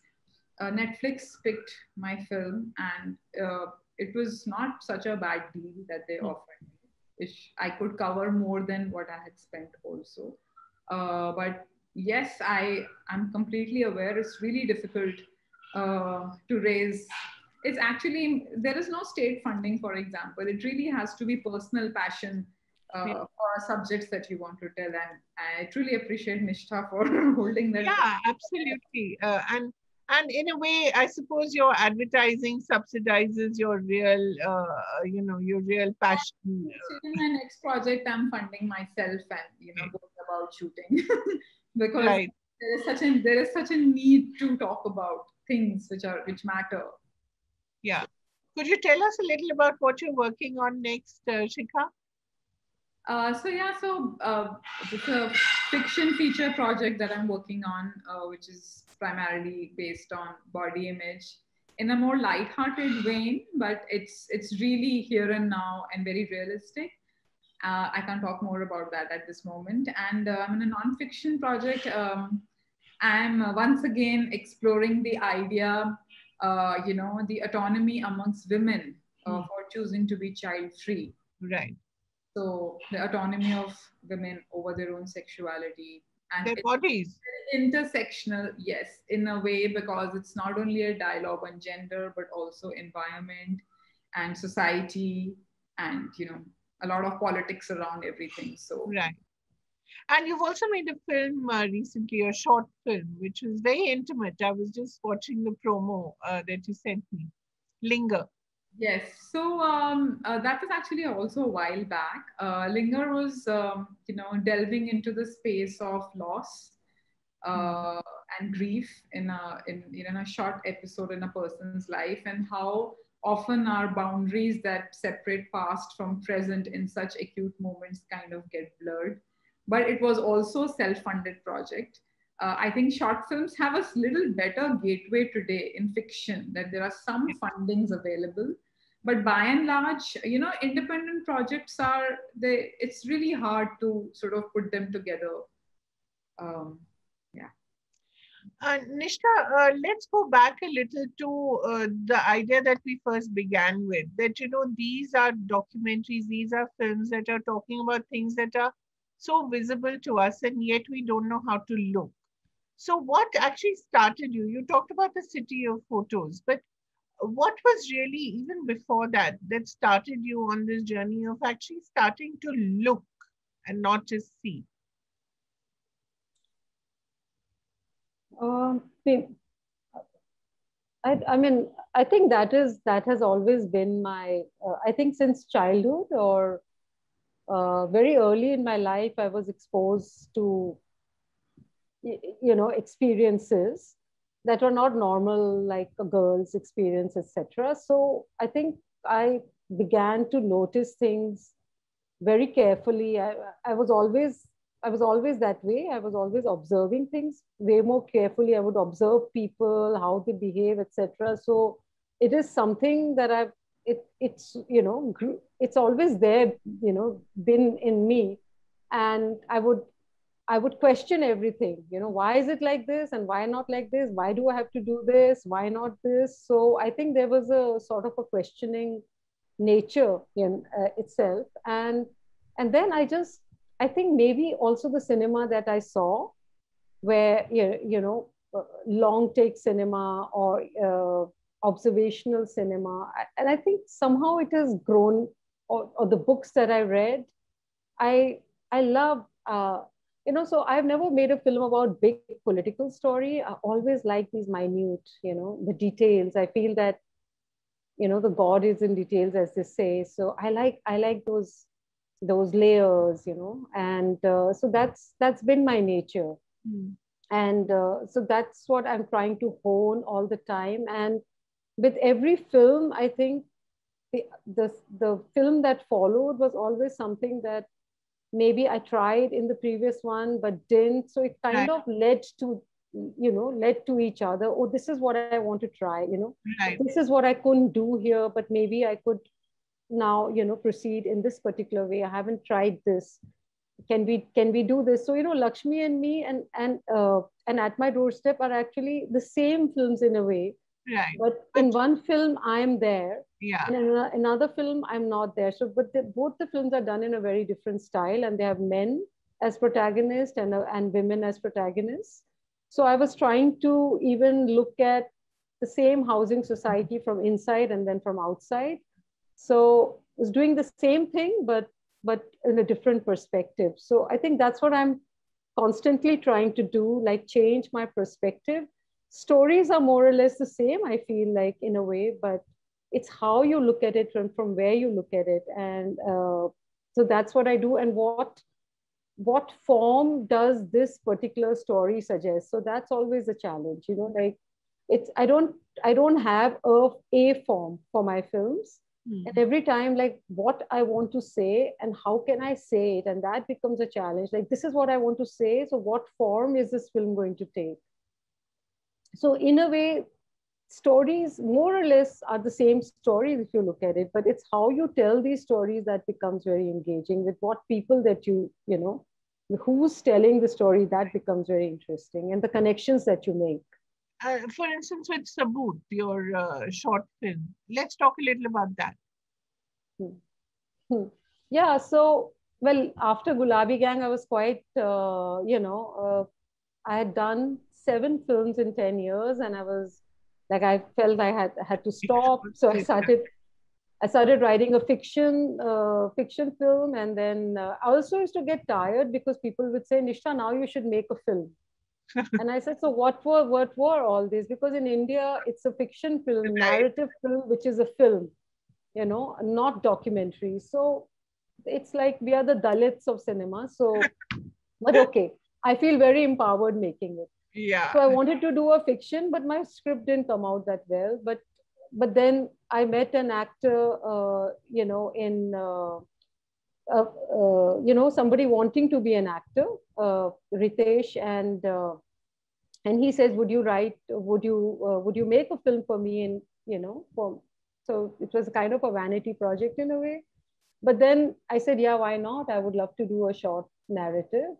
Netflix picked my film, and it was not such a bad deal that they offered me, which I could cover more than what I had spent also. But yes, I'm completely aware it's really difficult to raise. It's actually, there is no state funding, for example. It really has to be personal passion for subjects that you want to tell. And I truly appreciate Nishtha for holding that. Yeah, absolutely. And in a way, I suppose your advertising subsidizes your real, your real passion. In my next project, I'm funding myself and, going about shooting because there is such a need to talk about things which matter. Yeah. Could you tell us a little about what you're working on next, Shikha? It's a fiction feature project that I'm working on, which is primarily based on body image in a more light-hearted vein, but it's really here and now and very realistic. I can't talk more about that at this moment. And I'm in a non-fiction project. I'm once again exploring the idea, the autonomy amongst women for choosing to be child-free. Right. So the autonomy of women over their own sexuality, And their bodies. Intersectional, yes, in a way, because it's not only a dialogue on gender, but also environment and society, and a lot of politics around everything. So right. And you've also made a film recently, a short film, which was very intimate. I was just watching the promo that you sent me. Linger. Yes, so that was actually also a while back. Linger was, delving into the space of loss and grief in a short episode in a person's life, and how often our boundaries that separate past from present in such acute moments kind of get blurred. But it was also a self-funded project. I think short films have a little better gateway today in fiction, that there are some fundings available. But by and large, independent projects it's really hard to sort of put them together. Nishtha, let's go back a little to the idea that we first began with, that, these are documentaries, these are films that are talking about things that are so visible to us, and yet we don't know how to look. So what actually started you? You talked about the city of photos, but what was really, even before that started you on this journey of actually starting to look and not just see? I think that has always been my, I think since childhood, or very early in my life, I was exposed to, experiences that were not normal, like a girl's experience, etc. So I think I began to notice things very carefully. I was always that way. I was always observing things way more carefully. I would observe people, how they behave, etc. So it is something that it's always there, been in me. And I would question everything, why is it like this and why not like this? Why do I have to do this? Why not this? So I think there was a sort of a questioning nature in itself. And then I think maybe also the cinema that I saw, where, long take cinema or observational cinema. And I think somehow it has grown, or the books that I read, I love, so I've never made a film about big political story. I always like these minute, the details. I feel that, the God is in details, as they say. So I like those layers, and so that's been my nature. And so that's what I'm trying to hone all the time. And with every film, I think the film that followed was always something that maybe I tried in the previous one but didn't. So it kind of led to each other. Oh, this is what I want to try, this is what I couldn't do here, but maybe I could now, proceed in this particular way. I haven't tried this. Can we do this? So, Lakshmi and me and At My Doorstep are actually the same films in a way. Right. But in one film, I'm there. Yeah. And in another film, I'm not there. So, but both the films are done in a very different style, and they have men as protagonists and women as protagonists. So I was trying to even look at the same housing society from inside and then from outside. So I was doing the same thing, but in a different perspective. So I think that's what I'm constantly trying to do, like change my perspective. Stories are more or less the same, I feel like, in a way, but it's how you look at it from where you look at it. And so that's what I do. And what form does this particular story suggest? So that's always a challenge, like I don't have a form for my films. And every time, like, what I want to say and how can I say it? And that becomes a challenge. Like, this is what I want to say. So what form is this film going to take? So in a way, stories more or less are the same stories if you look at it, but it's how you tell these stories that becomes very engaging, with what people that who's telling the story, that becomes very interesting, and the connections that you make. For instance, with Saboot, your short film, let's talk a little about that. Yeah, so well, after Gulabi Gang, I was quite, I had done 7 films in 10 years, and I was like, I felt I had to stop. So I started writing a fiction film, and then I also used to get tired because people would say, Nishtha, now you should make a film. And I said, so what were all these? Because in India, it's a fiction film, narrative film, which is a film, not documentary. So it's like we are the Dalits of cinema. So, but okay, I feel very empowered making it. Yeah. So I wanted to do a fiction, but my script didn't come out that well. But then I met an actor, somebody wanting to be an actor, Ritesh, and he says, would you make a film for me? So it was kind of a vanity project in a way. But then I said, yeah, why not? I would love to do a short narrative.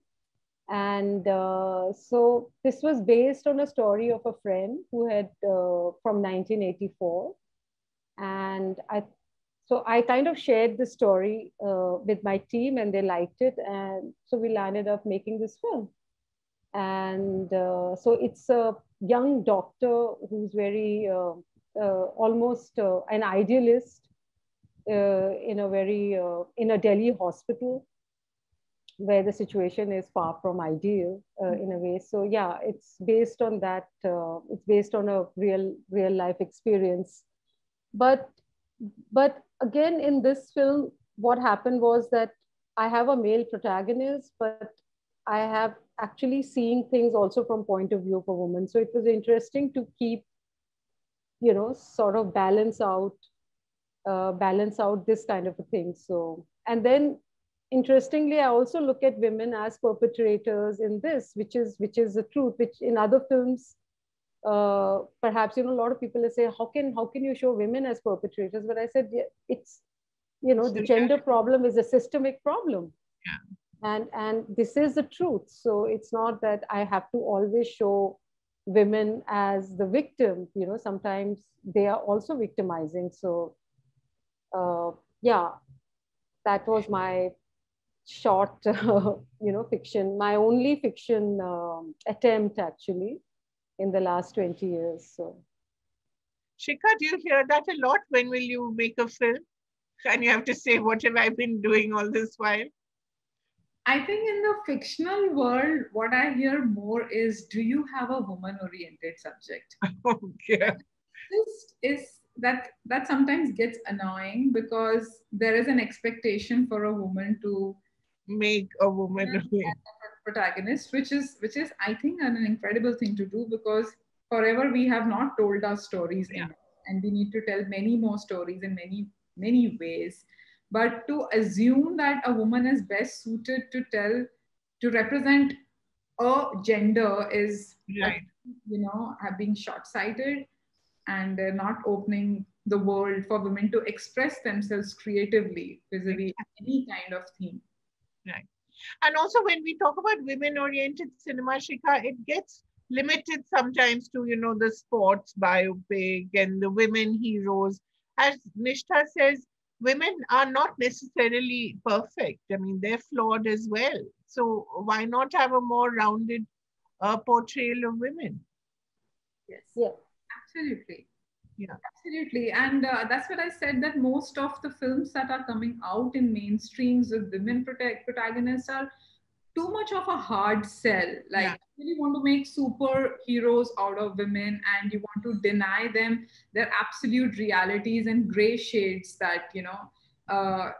And so this was based on a story of a friend who had from 1984. And I kind of shared the story with my team, and they liked it. And so we landed up making this film. And so it's a young doctor who's very almost an idealist in a Delhi hospital, where the situation is far from ideal in a way. So yeah, it's based on that. It's based on a real life experience. But again, in this film, what happened was that I have a male protagonist, but I have actually seeing things also from point of view of a woman. So it was interesting to keep, sort of balance out this kind of a thing. So, and then interestingly, I also look at women as perpetrators in this, which is the truth, which in other films, perhaps, a lot of people say, how can you show women as perpetrators? But I said, yeah, it's, the gender problem is a systemic problem. Yeah. And this is the truth. So it's not that I have to always show women as the victim. Sometimes they are also victimizing. So yeah, that was my short, fiction, my only fiction attempt actually in the last 20 years. So, Shikha, do you hear that a lot? When will you make a film? And you have to say, what have I been doing all this while? I think in the fictional world, what I hear more is, do you have a woman-oriented subject? Okay. This is that sometimes gets annoying because there is an expectation for a woman to make a woman a protagonist, which is I think an incredible thing to do, because forever we have not told our stories enough, and we need to tell many more stories in many ways. But to assume that a woman is best suited to represent a gender is, right, being short-sighted and not opening the world for women to express themselves creatively vis-a-vis any kind of theme. Right. And also when we talk about women-oriented cinema, Shikha, it gets limited sometimes to, the sports biopic and the women heroes. As Nishtha says, women are not necessarily perfect. I mean, they're flawed as well. So why not have a more rounded portrayal of women? Yes. Yeah. Absolutely. Yeah. Absolutely. And that's what I said, that most of the films that are coming out in mainstreams with women protagonists are too much of a hard sell. Like, you really want to make superheroes out of women, and you want to deny them their absolute realities and gray shades that,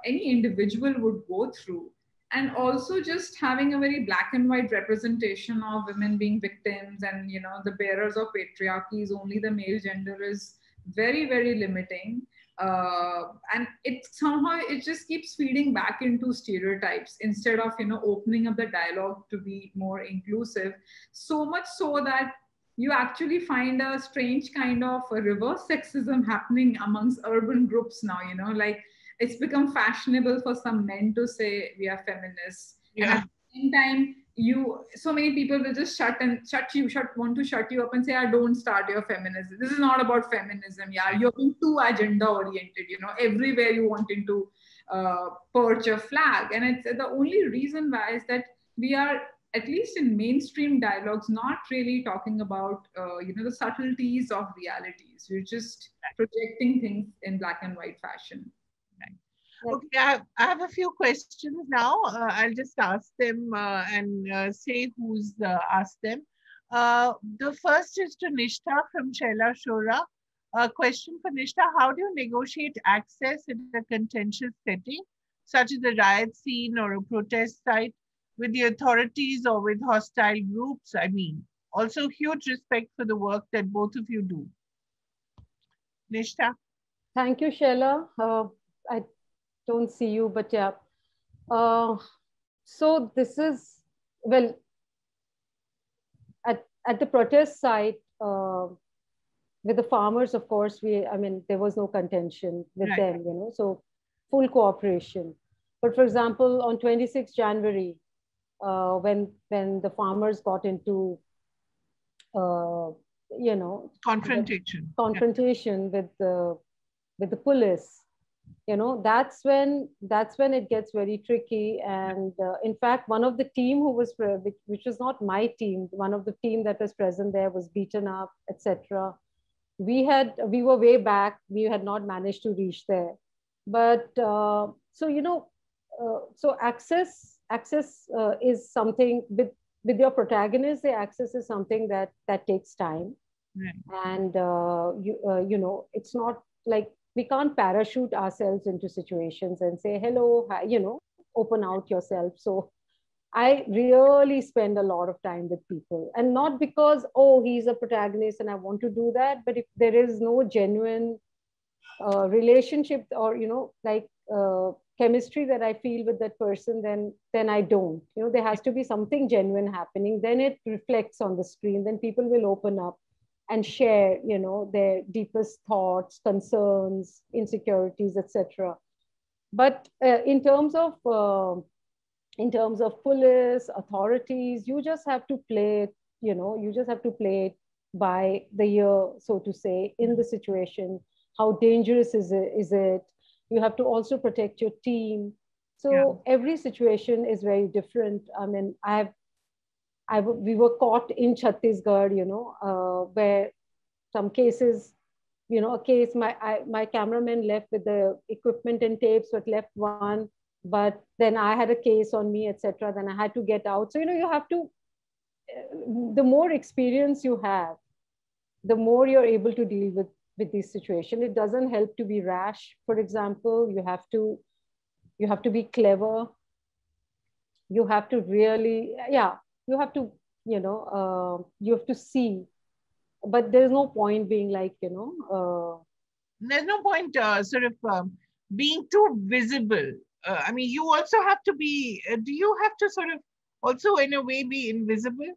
any individual would go through. And also just having a very black and white representation of women being victims and, the bearers of patriarchy is only the male gender is very, very limiting. And it just keeps feeding back into stereotypes instead of, opening up the dialogue to be more inclusive. So much so that you actually find a strange kind of a reverse sexism happening amongst urban groups now, like it's become fashionable for some men to say we are feminists. Yeah. And at the same time, so many people will just want to shut you up and say, don't start your feminism. This is not about feminism. Yeah, you're being too agenda oriented, everywhere you wanting to perch a flag. And it's the only reason why is that we are, at least in mainstream dialogues, not really talking about the subtleties of realities. We're just projecting things in black and white fashion. Okay, I have a few questions now. I'll just ask them and say who's asked them. The first is to Nishtha from Shaila Shora. A question for Nishtha: how do you negotiate access in a contentious setting, such as a riot scene or a protest site, with the authorities or with hostile groups? I mean, also huge respect for the work that both of you do. Nishtha? Thank you, Shaila. I don't see you, but yeah. So this is, well, at the protest site, with the farmers, of course, there was no contention with them, so full cooperation. But for example, on 26 January, when the farmers got into, confrontation with the police, that's when it gets very tricky. And in fact, one of the team which was not my team, one of the team that was present there was beaten up, etc. We were way back. We had not managed to reach there, but so access is something with your protagonist. The access is something that takes time, and it's not like we can't parachute ourselves into situations and say hello, open out yourself. So I really spend a lot of time with people, and not because, oh, he's a protagonist and I want to do that, but if there is no genuine relationship or, chemistry that I feel with that person, then I don't. There has to be something genuine happening. Then it reflects on the screen. Then people will open up and share, their deepest thoughts, concerns, insecurities, etc. But in terms of police, authorities, you just have to play it, you just have to play it by the ear, so to say, in the situation. How dangerous is it? You have to also protect your team. So every situation is very different. I mean, we were caught in Chhattisgarh, where some cases, a case, my cameraman left with the equipment and tapes, but left one. But then I had a case on me, etc. Then I had to get out. So, you have to, the more experience you have, the more you're able to deal with this situation. It doesn't help to be rash. For example, you have to be clever. You have to really, you have to, you have to see. But there's no point being like, there's no point being too visible. I mean, you also have to be, do you have to sort of also in a way be invisible?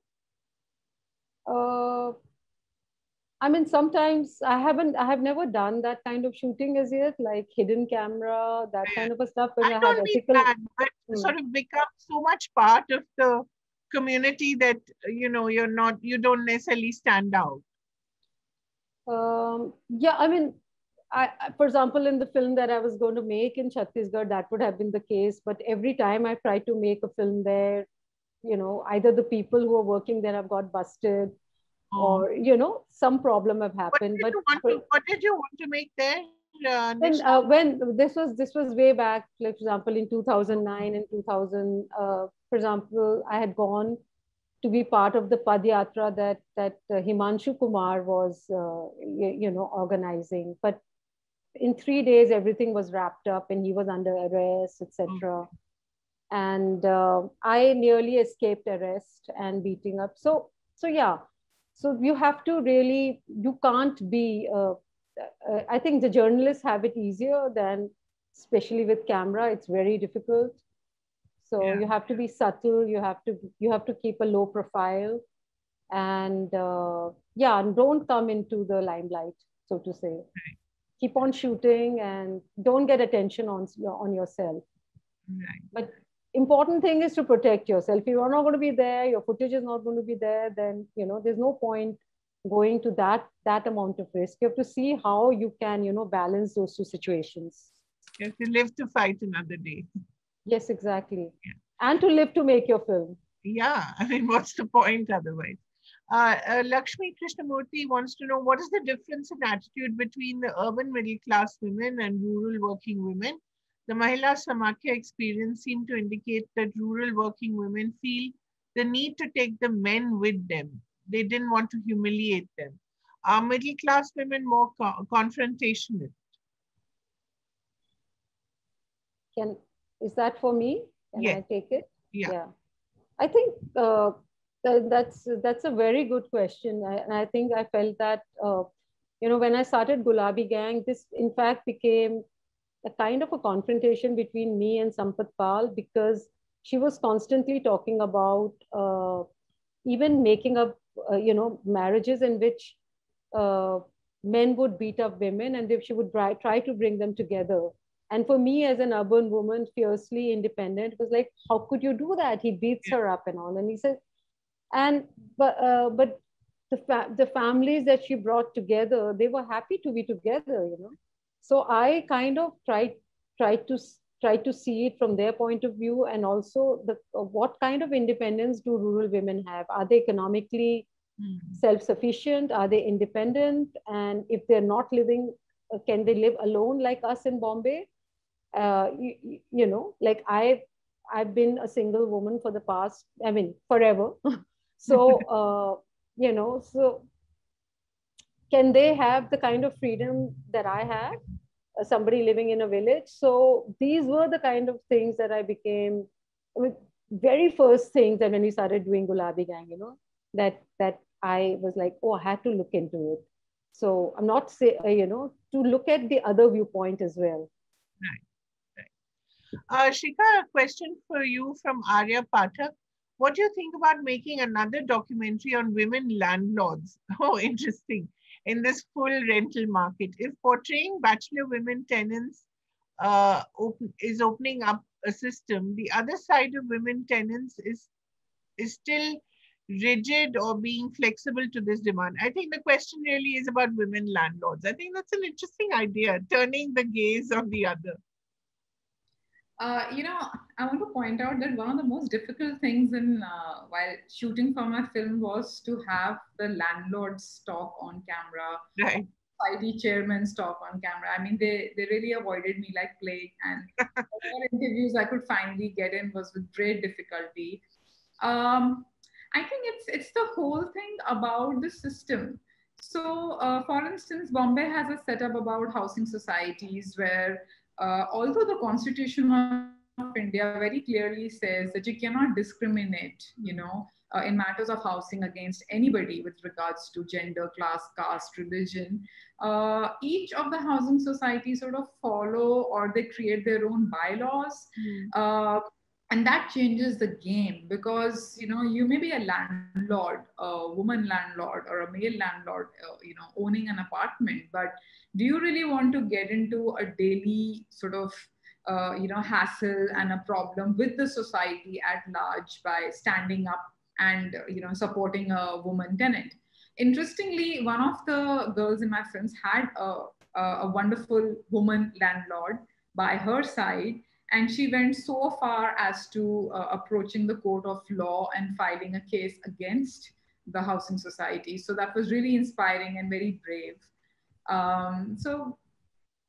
I mean, sometimes I have never done that kind of shooting as yet, like hidden camera, that kind of a stuff. I don't mean that, but sort of become so much part of the community that, you don't necessarily stand out. Yeah, I mean, for example, in the film that I was going to make in Chhattisgarh, that would have been the case. But every time I tried to make a film there, either the people who are working there have got busted, or some problem have happened. What did you want to make there? When this was way back, like, for example, in 2009 and 2000. For example, I had gone to be part of the Padyatra that Himanshu Kumar was organizing, but in 3 days everything was wrapped up and he was under arrest, etc. And I nearly escaped arrest and beating up. So yeah. So you have to really, you can't be, I think the journalists have it easier than, especially with camera, it's very difficult. So you have to be subtle, you have to keep a low profile, and and don't come into the limelight, so to say. Keep on shooting and don't get attention on yourself. But important thing is to protect yourself. If you're not going to be there, your footage is not going to be there, then there's no point going to that amount of risk. You have to see how you can balance those two situations. You have to live to fight another day. Yes, exactly. Yeah. And to live to make your film. Yeah, I mean, what's the point otherwise? Lakshmi Krishnamurthy wants to know what is the difference in attitude between the urban middle class women and rural working women. The Mahila Samakya experience seemed to indicate that rural working women feel the need to take the men with them. They didn't want to humiliate them. Are middle class women more confrontational? Is that for me? Can I take it? Yeah. I think that's a very good question. And I think I felt that, when I started Gulabi Gang, this in fact became a kind of a confrontation between me and Sampath Pal, because she was constantly talking about even making up, marriages in which men would beat up women, and she would try to bring them together. And for me, as an urban woman, fiercely independent, it was like, how could you do that? He beats her up and all. And he said, but the families that she brought together, they were happy to be together, So I kind of tried to see it from their point of view, and also what kind of independence do rural women have? Are they economically self-sufficient? Are they independent? And if they're not living, can they live alone like us in Bombay? Like I've been a single woman for the past, forever. So, so can they have the kind of freedom that I had, somebody living in a village? So these were the kind of things that I became, very first things that when we started doing Gulabi Gang, that I was like, oh, I had to look into it. So I'm not saying, to look at the other viewpoint as well. Right. Shikha, a question for you from Arya Pathak. What do you think about making another documentary on women landlords? Oh, interesting. In this full rental market, if portraying bachelor women tenants is opening up a system, the other side of women tenants is still rigid or being flexible to this demand. I think the question really is about women landlords. I think that's an interesting idea, turning the gaze on the other. I want to point out that one of the most difficult things in while shooting for my film was to have the landlords talk on camera, right? Society chairmen talk on camera. I mean, they really avoided me like plague, and whatever interviews I could finally get in was with great difficulty. I think it's the whole thing about the system. So, for instance, Bombay has a setup about housing societies where, although the Constitution of India very clearly says that you cannot discriminate, in matters of housing against anybody with regards to gender, class, caste, religion, each of the housing societies sort of follow or they create their own bylaws. And that changes the game, because you may be a landlord, a woman landlord or a male landlord, owning an apartment, but do you really want to get into a daily sort of hassle and a problem with the society at large by standing up and supporting a woman tenant? Interestingly, one of the girls in my films had a wonderful woman landlord by her side. And she went so far as to approaching the court of law and filing a case against the housing society. So that was really inspiring and very brave. So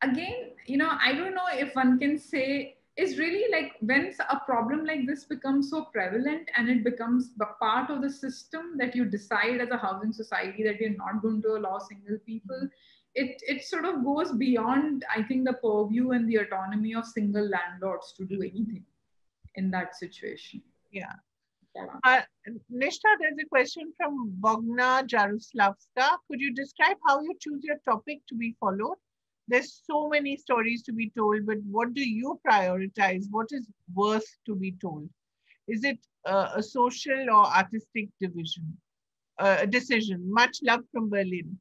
again, I don't know if one can say, is really like when a problem like this becomes so prevalent and it becomes a part of the system that you decide as a housing society that you're not going to allow single people, it sort of goes beyond, I think, the purview and the autonomy of single landlords to do anything in that situation. Yeah. Nishtha, there's a question from Bogna Jaroslavska. Could you describe how you choose your topic to be followed? There's so many stories to be told, but what do you prioritize? What is worth to be told? Is it a social or artistic decision? Much love from Berlin.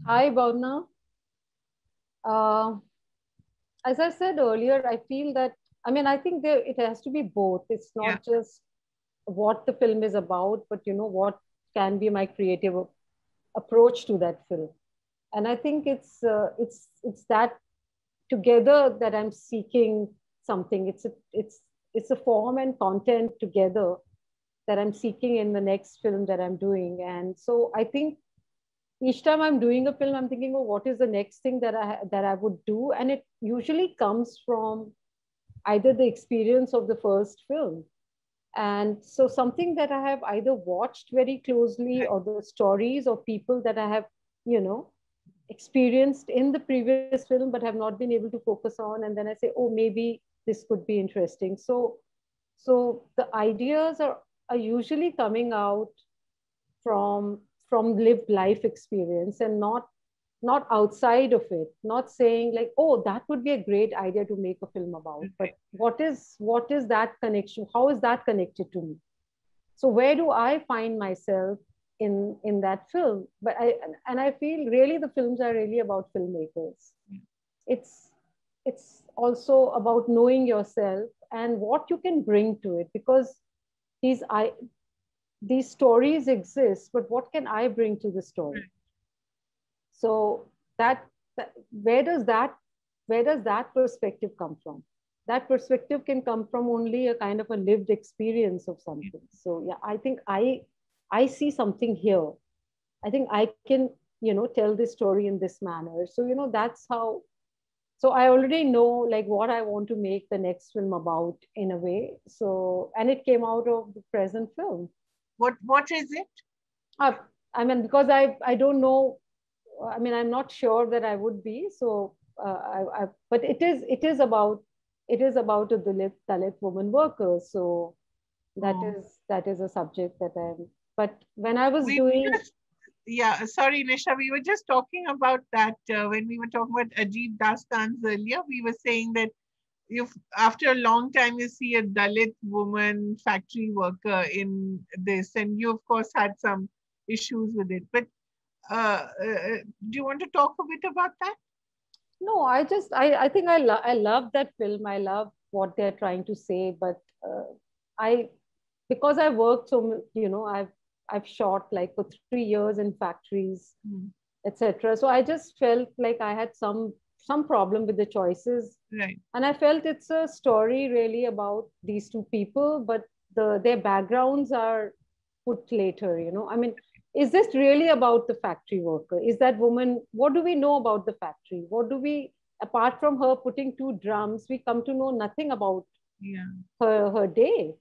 Hi, Bhavna. As I said earlier, I feel that, I think it has to be both. It's not just what the film is about, but what can be my creative approach to that film. And I think it's that together that I'm seeking something. It's a form and content together that I'm seeking in the next film that I'm doing. And so I think each time I'm doing a film, I'm thinking, oh, what is the next thing that I would do? And it usually comes from either the experience of the first film. And so something that I have either watched very closely, or the stories of people that I have, experienced in the previous film, but have not been able to focus on. And then I say, oh, maybe this could be interesting. So the ideas are usually coming out from lived life experience, and not outside of it, not saying like, oh, that would be a great idea to make a film about, but what is that connection? How is that connected to me? So where do I find myself in that film? But I feel really the films are really about filmmakers. It's also about knowing yourself and what you can bring to it, because these stories exist, but what can I bring to the story? So where does that perspective come from? That perspective can come from only a kind of a lived experience of something. So yeah, I think I see something here. I think I can, tell this story in this manner. So, that's how. So I already know like what I want to make the next film about in a way. So, and it came out of the present film. What is it? I mean, because I don't know. I mean, I'm not sure that I would be. So, but it is about a Dalit woman worker. So that is a subject that I'm. But when I was sorry, Nisha, we were just talking about that when we were talking about Ajit Dastans earlier. We were saying that after a long time, you see a Dalit woman factory worker in this, and you, of course, had some issues with it. But do you want to talk a bit about that? No, I think I love that film. I love what they're trying to say, but because I worked so, I've shot like for 3 years in factories, etc. So I just felt like I had some problem with the choices. Right. And I felt it's a story really about these two people, but their backgrounds are put later, I mean, is this really about the factory worker? Is that woman, what do we know about the factory? What do we, apart from her putting 2 drums, we come to know nothing about her day,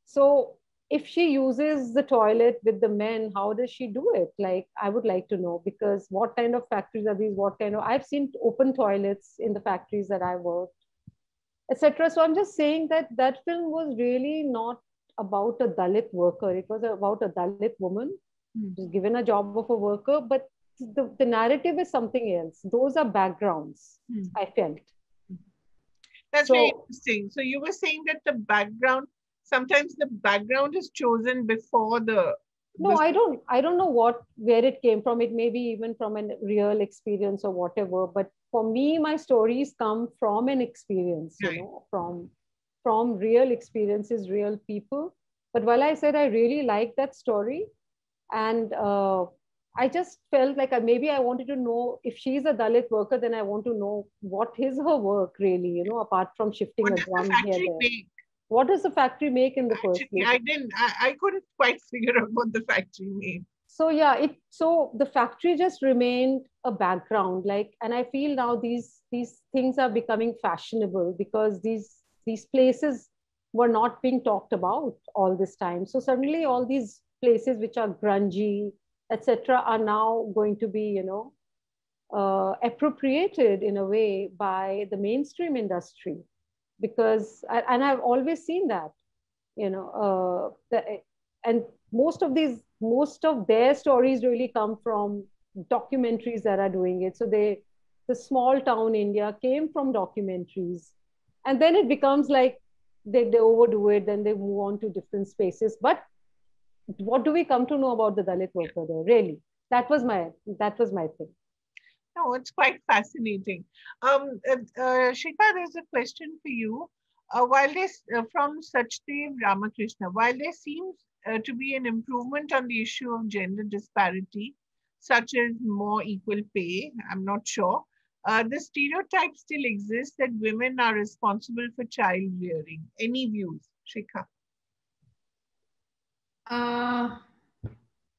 So if she uses the toilet with the men, how does she do it? Like, I would like to know, because what kind of factories are these? I've seen open toilets in the factories that I worked, etc. So I'm just saying that film was really not about a Dalit worker. It was about a Dalit woman who's given a job of a worker, but the narrative is something else. Those are backgrounds, I felt. That's very interesting. So you were saying that sometimes the background is chosen before the... No, I don't know where it came from. It may be even from a real experience or whatever. But for me, my stories come from an experience, from real experiences, real people. But while I said I really liked that story, and I just felt like maybe I wanted to know, if she's a Dalit worker, then I want to know what is her work really, apart from shifting a drum here there. What does the factory make in the first place? I couldn't quite figure out what the factory made. So yeah, so the factory just remained a background, and I feel now these things are becoming fashionable, because these places were not being talked about all this time. So suddenly all these places which are grungy, etc., are now going to be, appropriated in a way by the mainstream industry. Because, and I've always seen that, and most of their stories really come from documentaries that are doing it. So the small town India came from documentaries, and then it becomes like they overdo it, then they move on to different spaces. But what do we come to know about the Dalit worker there? Really, that was my thing. No, it's quite fascinating. Shikha, there's a question for you. From Sachdev Ramakrishna, while there seems to be an improvement on the issue of gender disparity, such as more equal pay, I'm not sure, the stereotype still exists that women are responsible for child rearing. Any views, Shikha?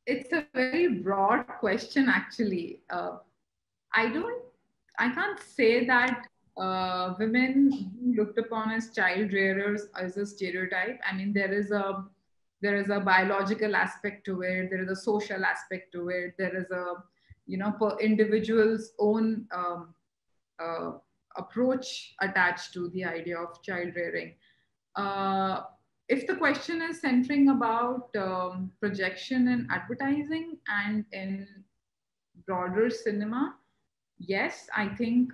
It's a very broad question, actually. I can't say that women looked upon as child rearers as a stereotype. I mean, there is a biological aspect to it. There is a social aspect to it. There is a, per individual's own approach attached to the idea of child rearing. If the question is centering about projection in advertising and in broader cinema, yes, I think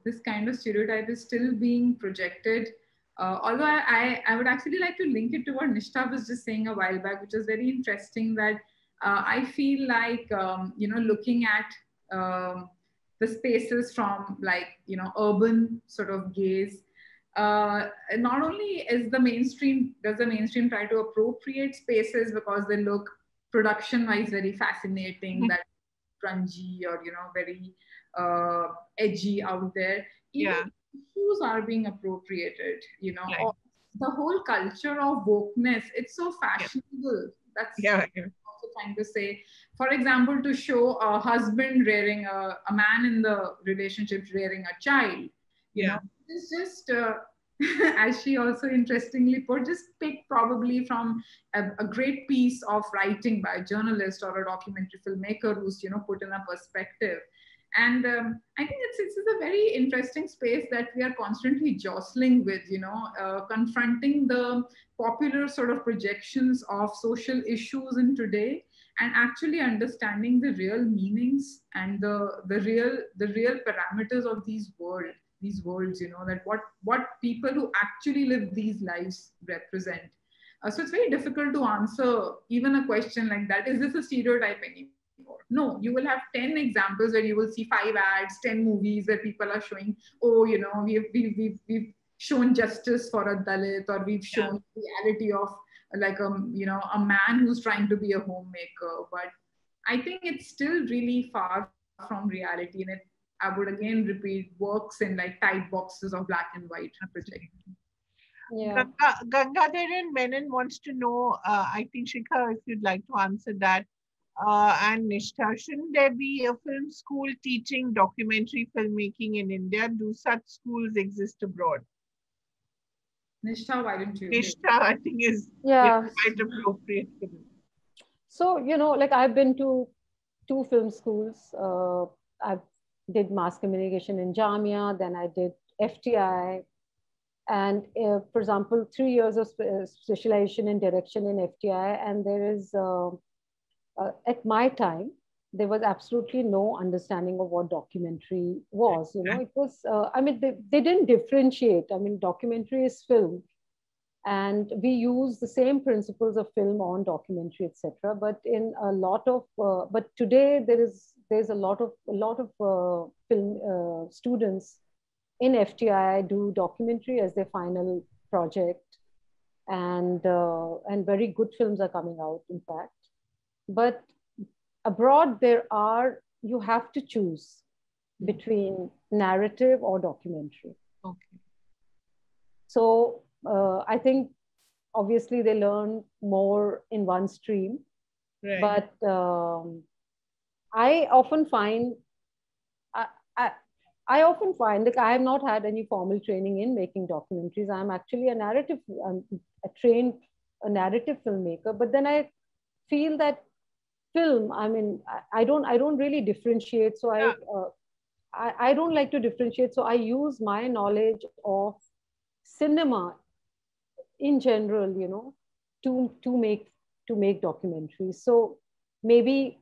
this kind of stereotype is still being projected. Although I would actually like to link it to what Nishtha was just saying a while back, which is very interesting, that I feel like, looking at the spaces from urban sort of gaze, not only does the mainstream try to appropriate spaces because they look production-wise very fascinating, that grungy or very edgy out there. Even issues are being appropriated. Or the whole culture of wokeness. It's so fashionable. That's what I'm also trying to say. For example, to show a husband rearing a man in the relationship rearing a child. It's just, as she also interestingly put, just picked probably from a great piece of writing by a journalist or a documentary filmmaker who's, put in a perspective. And I think it's a very interesting space that we are constantly jostling with, confronting the popular sort of projections of social issues in today, and actually understanding the real meanings and the real parameters of these worlds, that what people who actually live these lives represent. So it's very difficult to answer even a question like that. Is this a stereotype anymore? No, you will have 10 examples where you will see 5 ads, 10 movies where people are showing, we've shown justice for a Dalit, or we've shown the reality of a man who's trying to be a homemaker. But I think it's still really far from reality, and I would again repeat, works in tight boxes of black and white projection. Yeah. Gangadharan Menon wants to know, I think, Shikha, if you'd like to answer that, and Nishtha, shouldn't there be a film school teaching documentary filmmaking in India? Do such schools exist abroad? Nishtha, why don't you? Nishtha, I think, is quite appropriate for this. So, I've been to 2 film schools. I did mass communication in Jamia, then I did FTI. And for example, 3 years of specialization in direction in FTI. And there is, at my time, there was absolutely no understanding of what documentary was. It was, they didn't differentiate. Documentary is film. And we use the same principles of film on documentary, etc. But in a lot of, but today there's a lot of film students in FTI do documentary as their final project, and very good films are coming out, in fact. But abroad, you have to choose between narrative or documentary. Okay. So I think obviously they learn more in one stream, right. But I often find that I have not had any formal training in making documentaries. I'm actually a narrative filmmaker, but then I feel that film, I don't really differentiate. So I don't like to differentiate. So I use my knowledge of cinema in general, to make documentaries. So maybe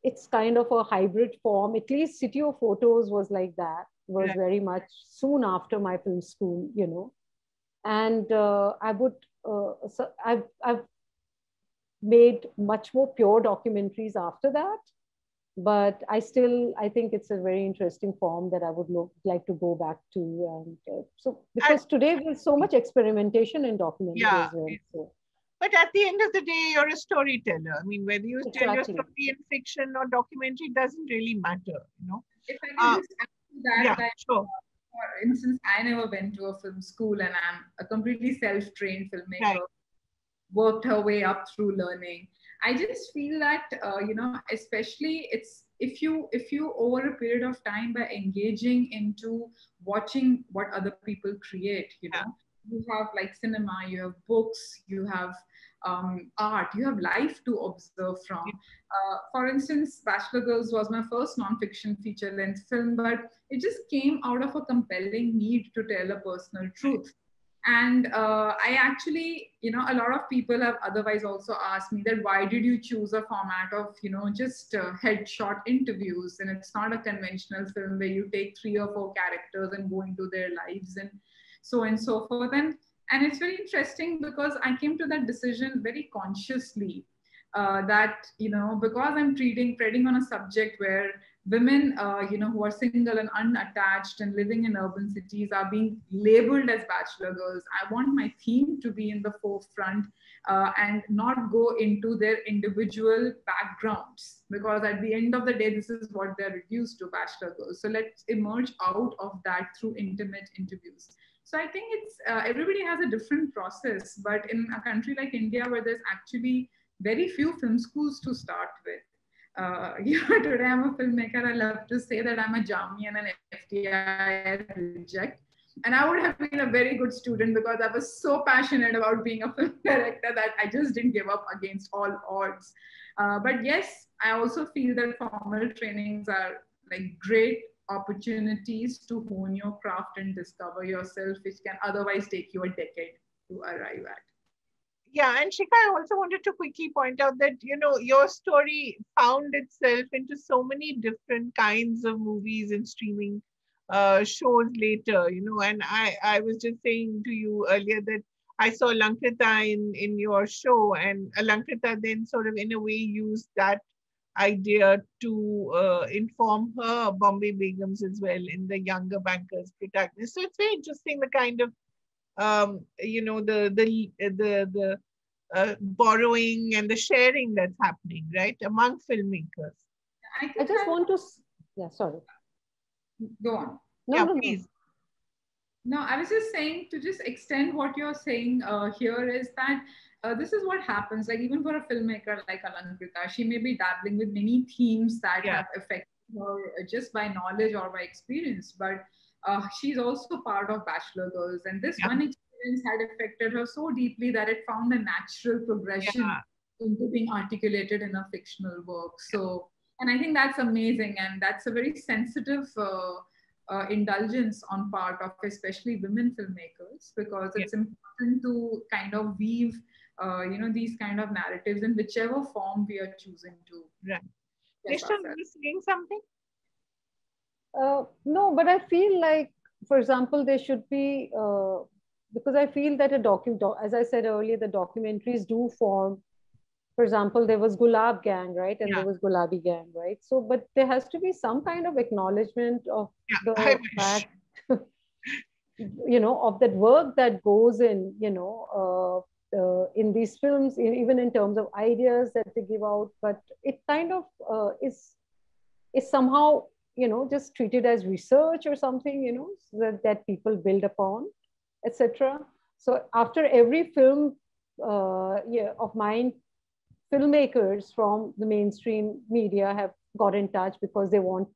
it's kind of a hybrid form. At least City of Photos was like that, was very much soon after my film school, And I've made much more pure documentaries after that. But I think it's a very interesting form that I would like to go back to. And because today there's so much experimentation in documentaries. Yeah. So. But at the end of the day, you're a storyteller. Whether you tell your Exactly. story in fiction or documentary doesn't really matter, If I can just add to that, Yeah, like, sure. for instance, I never went to a film school, and I'm a completely self-trained filmmaker. Right. Worked her way up through learning. I just feel that especially it's if you over a period of time, by engaging into watching what other people create, you have like cinema, you have books, you have art, you have life to observe from. For instance, Bachelor Girls was my first non-fiction feature-length film, but it just came out of a compelling need to tell a personal truth. And I actually, a lot of people have otherwise also asked me that why did you choose a format of, just headshot interviews, and it's not a conventional film where you take 3 or 4 characters and go into their lives and so on and so forth. And it's very interesting because I came to that decision very consciously, that, because I'm treading on a subject where women, who are single and unattached and living in urban cities are being labeled as bachelor girls. I want my theme to be in the forefront and not go into their individual backgrounds, because at the end of the day, this is what they're reduced to, bachelor girls. So let's emerge out of that through intimate interviews. So I think it's everybody has a different process, but in a country like India, where there's actually very few film schools to start with. Today I'm a filmmaker. I love to say that I'm a Jamia and an FTI reject. And I would have been a very good student because I was so passionate about being a film director that I just didn't give up against all odds. But yes, I also feel that formal trainings are like great opportunities to hone your craft and discover yourself, which can otherwise take you a decade to arrive at. Yeah, and Shikha, I also wanted to quickly point out that, your story found itself into so many different kinds of movies and streaming shows later, and I was just saying to you earlier that I saw Lankrita in your show, and Lankrita then sort of in a way used that idea to inform her Bombay Begums as well in the younger bankers protagonist. So it's very interesting the kind of the borrowing and the sharing that's happening, right, among filmmakers. I just want to, sorry. Go on. No, please. No, I was just saying, to just extend what you're saying here, is that this is what happens, like even for a filmmaker like Alankrita, she may be dabbling with many themes that have affected her just by knowledge or by experience, but she's also part of Bachelor Girls, and this one experience had affected her so deeply that it found a natural progression into being articulated in a fictional work. So, and I think that's amazing, and that's a very sensitive indulgence on part of especially women filmmakers, because it's important to kind of weave these kind of narratives in whichever form we are choosing to. Right. Nishtha, are you saying something? No, but I feel like, for example, there should be, because I feel that as I said earlier, the documentaries do form. For example, there was Gulab Gang, right? And there was Gulabi Gang, right? So, but there has to be some kind of acknowledgement of the fact, of that work that goes in, in these films, even in terms of ideas that they give out. But it kind of is somehow, just treated as research or something, so that people build upon, etc. So after every film of mine, filmmakers from the mainstream media have got in touch because they want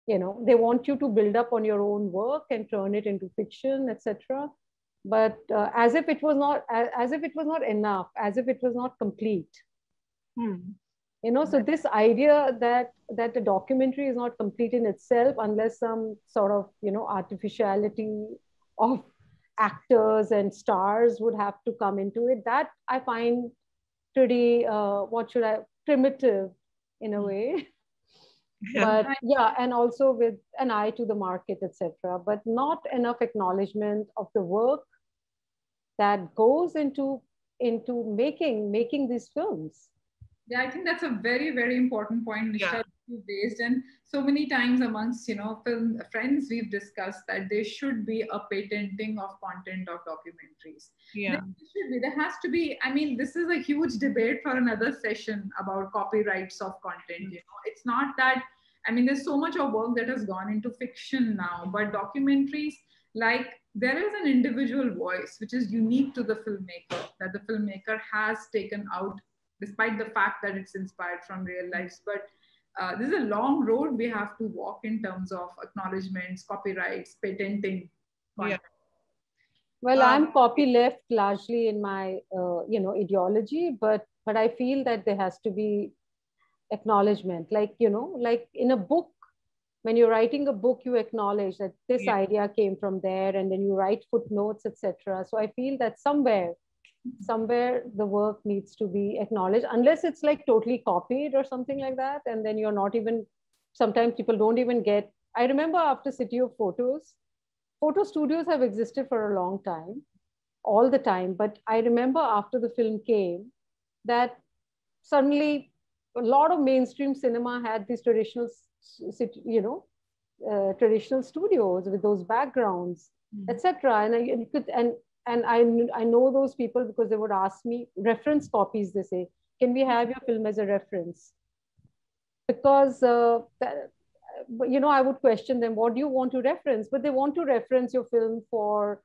you to build up on your own work and turn it into fiction, etc. But as if it was not enough, as if it was not complete. So this idea that the documentary is not complete in itself unless some sort of artificiality of actors and stars would have to come into it, that I find pretty primitive in a way. But and also with an eye to the market, etc. But not enough acknowledgement of the work that goes into making these films. Yeah, I think that's a very, very important point, Nishtha, you raised. And so many times amongst, film friends, we've discussed that there should be a patenting of content of documentaries. There has to be, I mean, this is a huge debate for another session about copyrights of content. It's not that, I mean, there's so much of work that has gone into fiction now, but documentaries, like, there is an individual voice which is unique to the filmmaker, that the filmmaker has taken out, despite the fact that it's inspired from real lives. But this is a long road we have to walk in terms of acknowledgements, copyrights, patenting. Yeah. Well, I'm copyleft largely in my, ideology, but I feel that there has to be acknowledgement. Like, like in a book, when you're writing a book, you acknowledge that this idea came from there, and then you write footnotes, etc. So I feel that somewhere the work needs to be acknowledged, unless it's like totally copied or something like that, and then you're not even, sometimes people don't even get. I remember after City of Photos, photo studios have existed for a long time, all the time, but I remember after the film came that suddenly a lot of mainstream cinema had these traditional traditional studios with those backgrounds, etc. And I know those people because they would ask me reference copies. They say, can we have your film as a reference? Because I would question them, what do you want to reference? But they want to reference your film for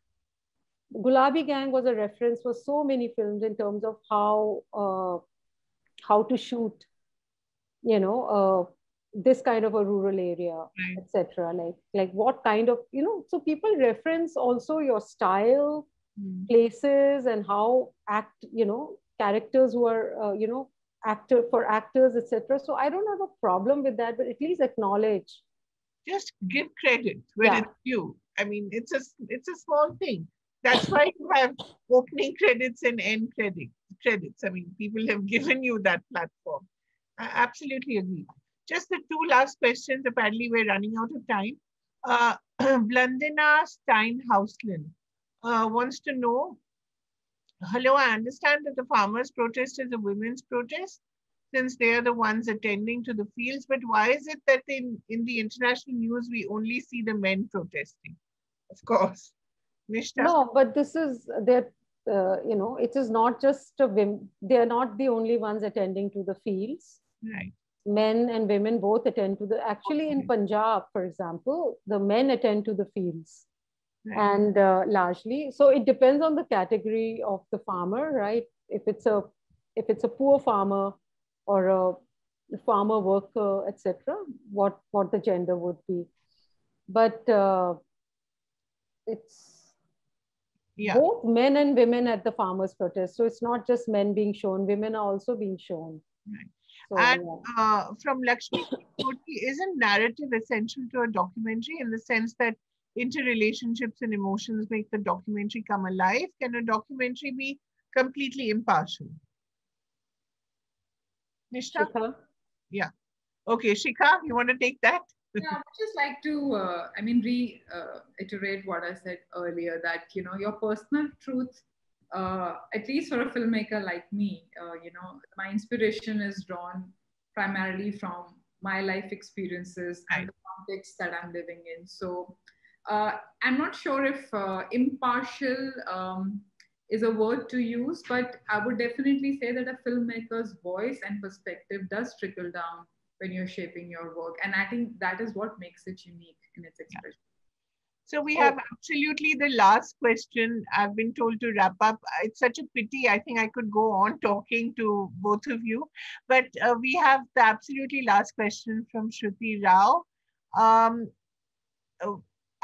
Gulabi Gang was a reference for so many films in terms of how to shoot, this kind of a rural area, etc. Like what kind of, so people reference also your style, places, and how characters who are, actors, etc. So I don't have a problem with that, but at least acknowledge. Just give credit where it's due. I mean, it's a small thing. That's why you have opening credits and end credits. I mean, people have given you that platform. I absolutely agree. Just the two last questions. Apparently, we're running out of time. Blandina Steinhauslin wants to know, hello, I understand that the farmers' protest is a women's protest since they are the ones attending to the fields, but why is it that in the international news, we only see the men protesting? Of course. Nishta? No, but this is, it is not just women. They are not the only ones attending to the fields. Right. Men and women both attend to actually in Punjab, for example, the men attend to the fields. Right. And largely, so it depends on the category of the farmer, right? If it's a poor farmer or a farmer worker, etc., what the gender would be. But it's both men and women at the farmers' protest. So it's not just men being shown, women are also being shown. Right. So, and from Lakshmi, isn't narrative essential to a documentary in the sense that interrelationships and emotions make the documentary come alive? Can a documentary be completely impartial? Nishta? Shikha? Yeah. Okay, Shikha, you want to take that? Yeah, I would just like to, reiterate what I said earlier, that, your personal truth, at least for a filmmaker like me, my inspiration is drawn primarily from my life experiences and the context that I'm living in. So I'm not sure if impartial is a word to use, but I would definitely say that a filmmaker's voice and perspective does trickle down when you're shaping your work. And I think that is what makes it unique in its expression. So we have absolutely the last question. I've been told to wrap up. It's such a pity. I think I could go on talking to both of you, but we have the absolutely last question from Shruti Rao.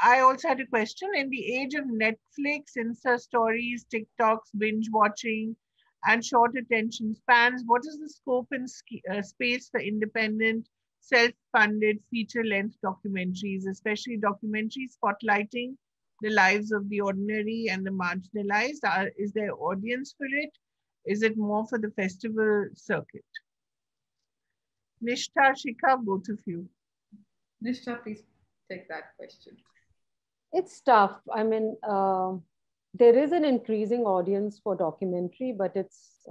I also had a question. In the age of Netflix, Insta stories, TikToks, binge watching, and short attention spans, what is the scope and space for independent, self-funded feature-length documentaries, especially documentaries spotlighting the lives of the ordinary and the marginalized? Is there audience for it? Is it more for the festival circuit? Nishta, Shikha, both of you. Nishta, please take that question. It's tough. I mean, there is an increasing audience for documentary, but it's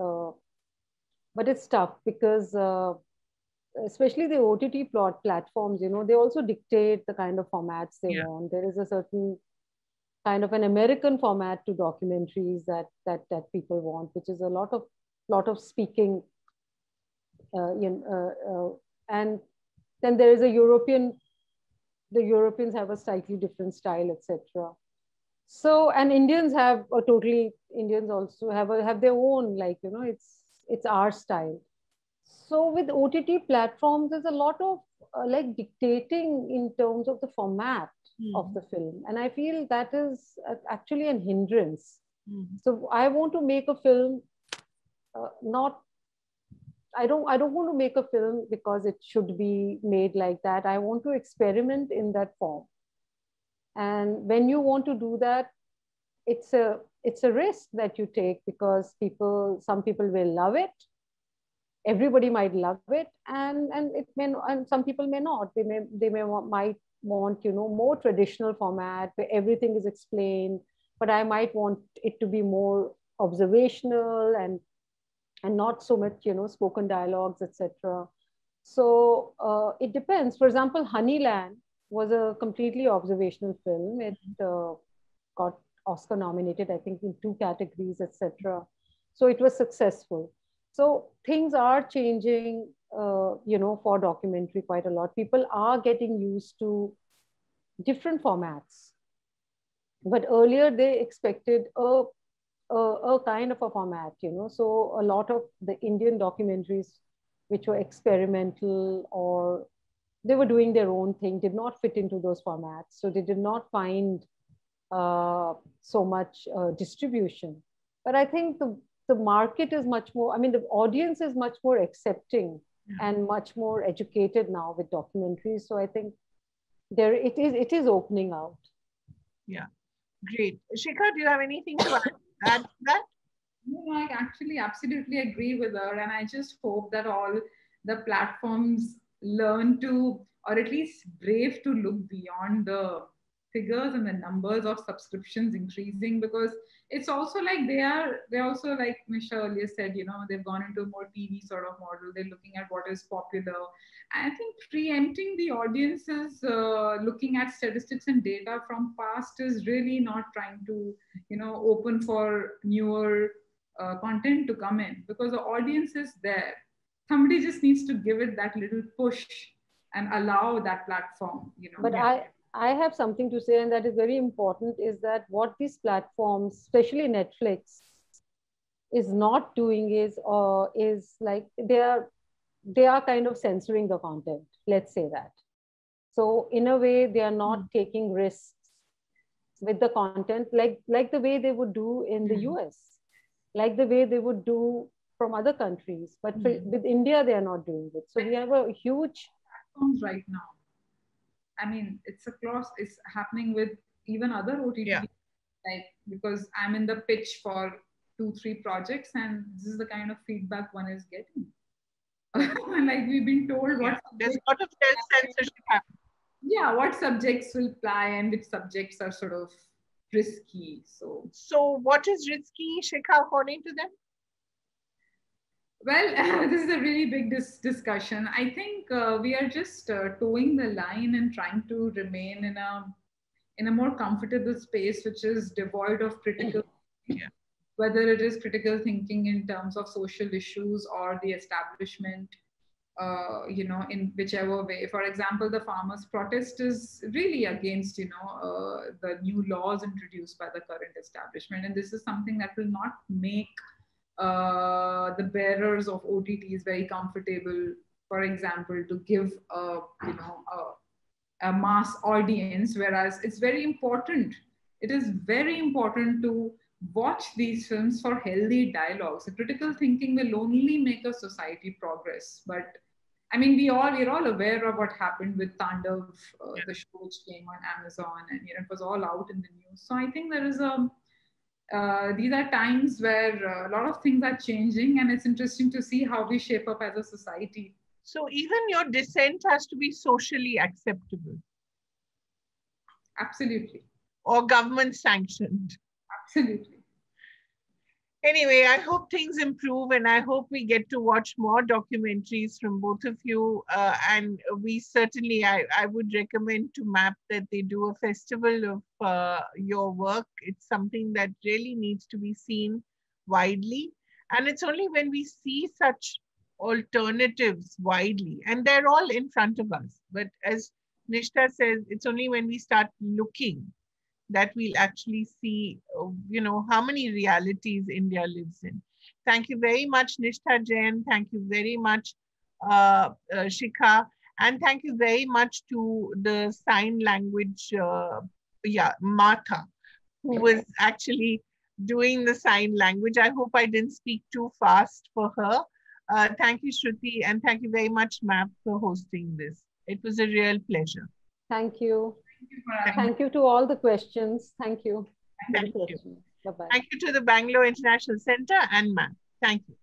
tough because especially the OTT platforms, they also dictate the kind of formats they want. There is a certain kind of an American format to documentaries that people want, which is a lot of speaking, and Then there is a European, the Europeans have a slightly different style, etc. So, and Indians have a totally, Indians also have their own, like, you know, it's our style. So with OTT platforms, there's a lot of like dictating in terms of the format of the film. And I feel that is actually an hindrance. So I want to make a film, I don't want to make a film because it should be made like that. I want to experiment in that form. And when you want to do that, it's a risk that you take, because some people will love it. Everybody might love it, and some people may not. They might want, you know, more traditional format where everything is explained, but I might want it to be more observational and not so much, you know, spoken dialogues, etc. So it depends. For example, Honeyland was a completely observational film. It got Oscar nominated, I think, in 2 categories, etc. So it was successful. So things are changing, you know, for documentary quite a lot. People are getting used to different formats. But earlier they expected a kind of a format, you know. So a lot of the Indian documentaries, which were experimental or they were doing their own thing, did not fit into those formats. So they did not find so much distribution. But I think the market is much more, I mean, the audience is much more accepting and much more educated now with documentaries. So I think it is opening out. Yeah, great. Shikha, do you have anything to add to that? No, I actually absolutely agree with her. And I just hope that all the platforms learn to, or at least brave to look beyond the figures and the numbers of subscriptions increasing, because it's also like they're also, like Misha earlier said, you know, they've gone into a more TV sort of model. They're looking at what is popular. I think preempting the audiences, looking at statistics and data from past is really not trying to, you know, open for newer content to come in, because the audience is there. Somebody just needs to give it that little push and allow that platform, you know. But I have something to say, and that is very important, is that what these platforms, especially Netflix, is not doing is like they are kind of censoring the content. Let's say that. So in a way, they are not taking risks with the content, like the way they would do in the US, like the way they would do from other countries. But with India, they are not doing it. So we have a huge platforms right now. I mean, it's happening with even other OTT, like, because I'm in the pitch for 2-3 projects, and this is the kind of feedback one is getting. Like, we've been told there's a lot of self-censorship happening. Yeah, what subjects will apply and which subjects are sort of risky. So what is risky, Shikha, according to them? Well, this is a really big discussion. I think we are just towing the line and trying to remain in a more comfortable space, which is devoid of critical thinking, whether it is critical thinking in terms of social issues or the establishment, you know, in whichever way. For example, the farmers' protest is really against, you know, the new laws introduced by the current establishment. And this is something that will not make the bearers of OTTs very comfortable, for example, to give a mass audience, whereas it's very important. It is very important to watch these films for healthy dialogues. The critical thinking will only make a society progress. But I mean, we're all aware of what happened with Tandav, the show which came on Amazon, and, you know, it was all out in the news. So I think there is these are times where a lot of things are changing, and it's interesting to see how we shape up as a society. So even your dissent has to be socially acceptable. Absolutely. Or government sanctioned. Absolutely. Anyway, I hope things improve, and I hope we get to watch more documentaries from both of you. And we certainly, I would recommend to MAP that they do a festival of your work. It's something that really needs to be seen widely. And it's only when we see such alternatives widely, and they're all in front of us. But as Nishtha says, it's only when we start looking that we'll actually see, how many realities India lives in. Thank you very much, Nishtha Jain. Thank you very much, Shikha. And thank you very much to the sign language, Martha, who was actually doing the sign language. I hope I didn't speak too fast for her. Thank you, Shruti, and thank you very much, MAP, for hosting this. It was a real pleasure. Thank you. Thank you to all the questions. Thank you. Thank you. Bye-bye. Thank you to the Bangalore International Center and MAP. Thank you.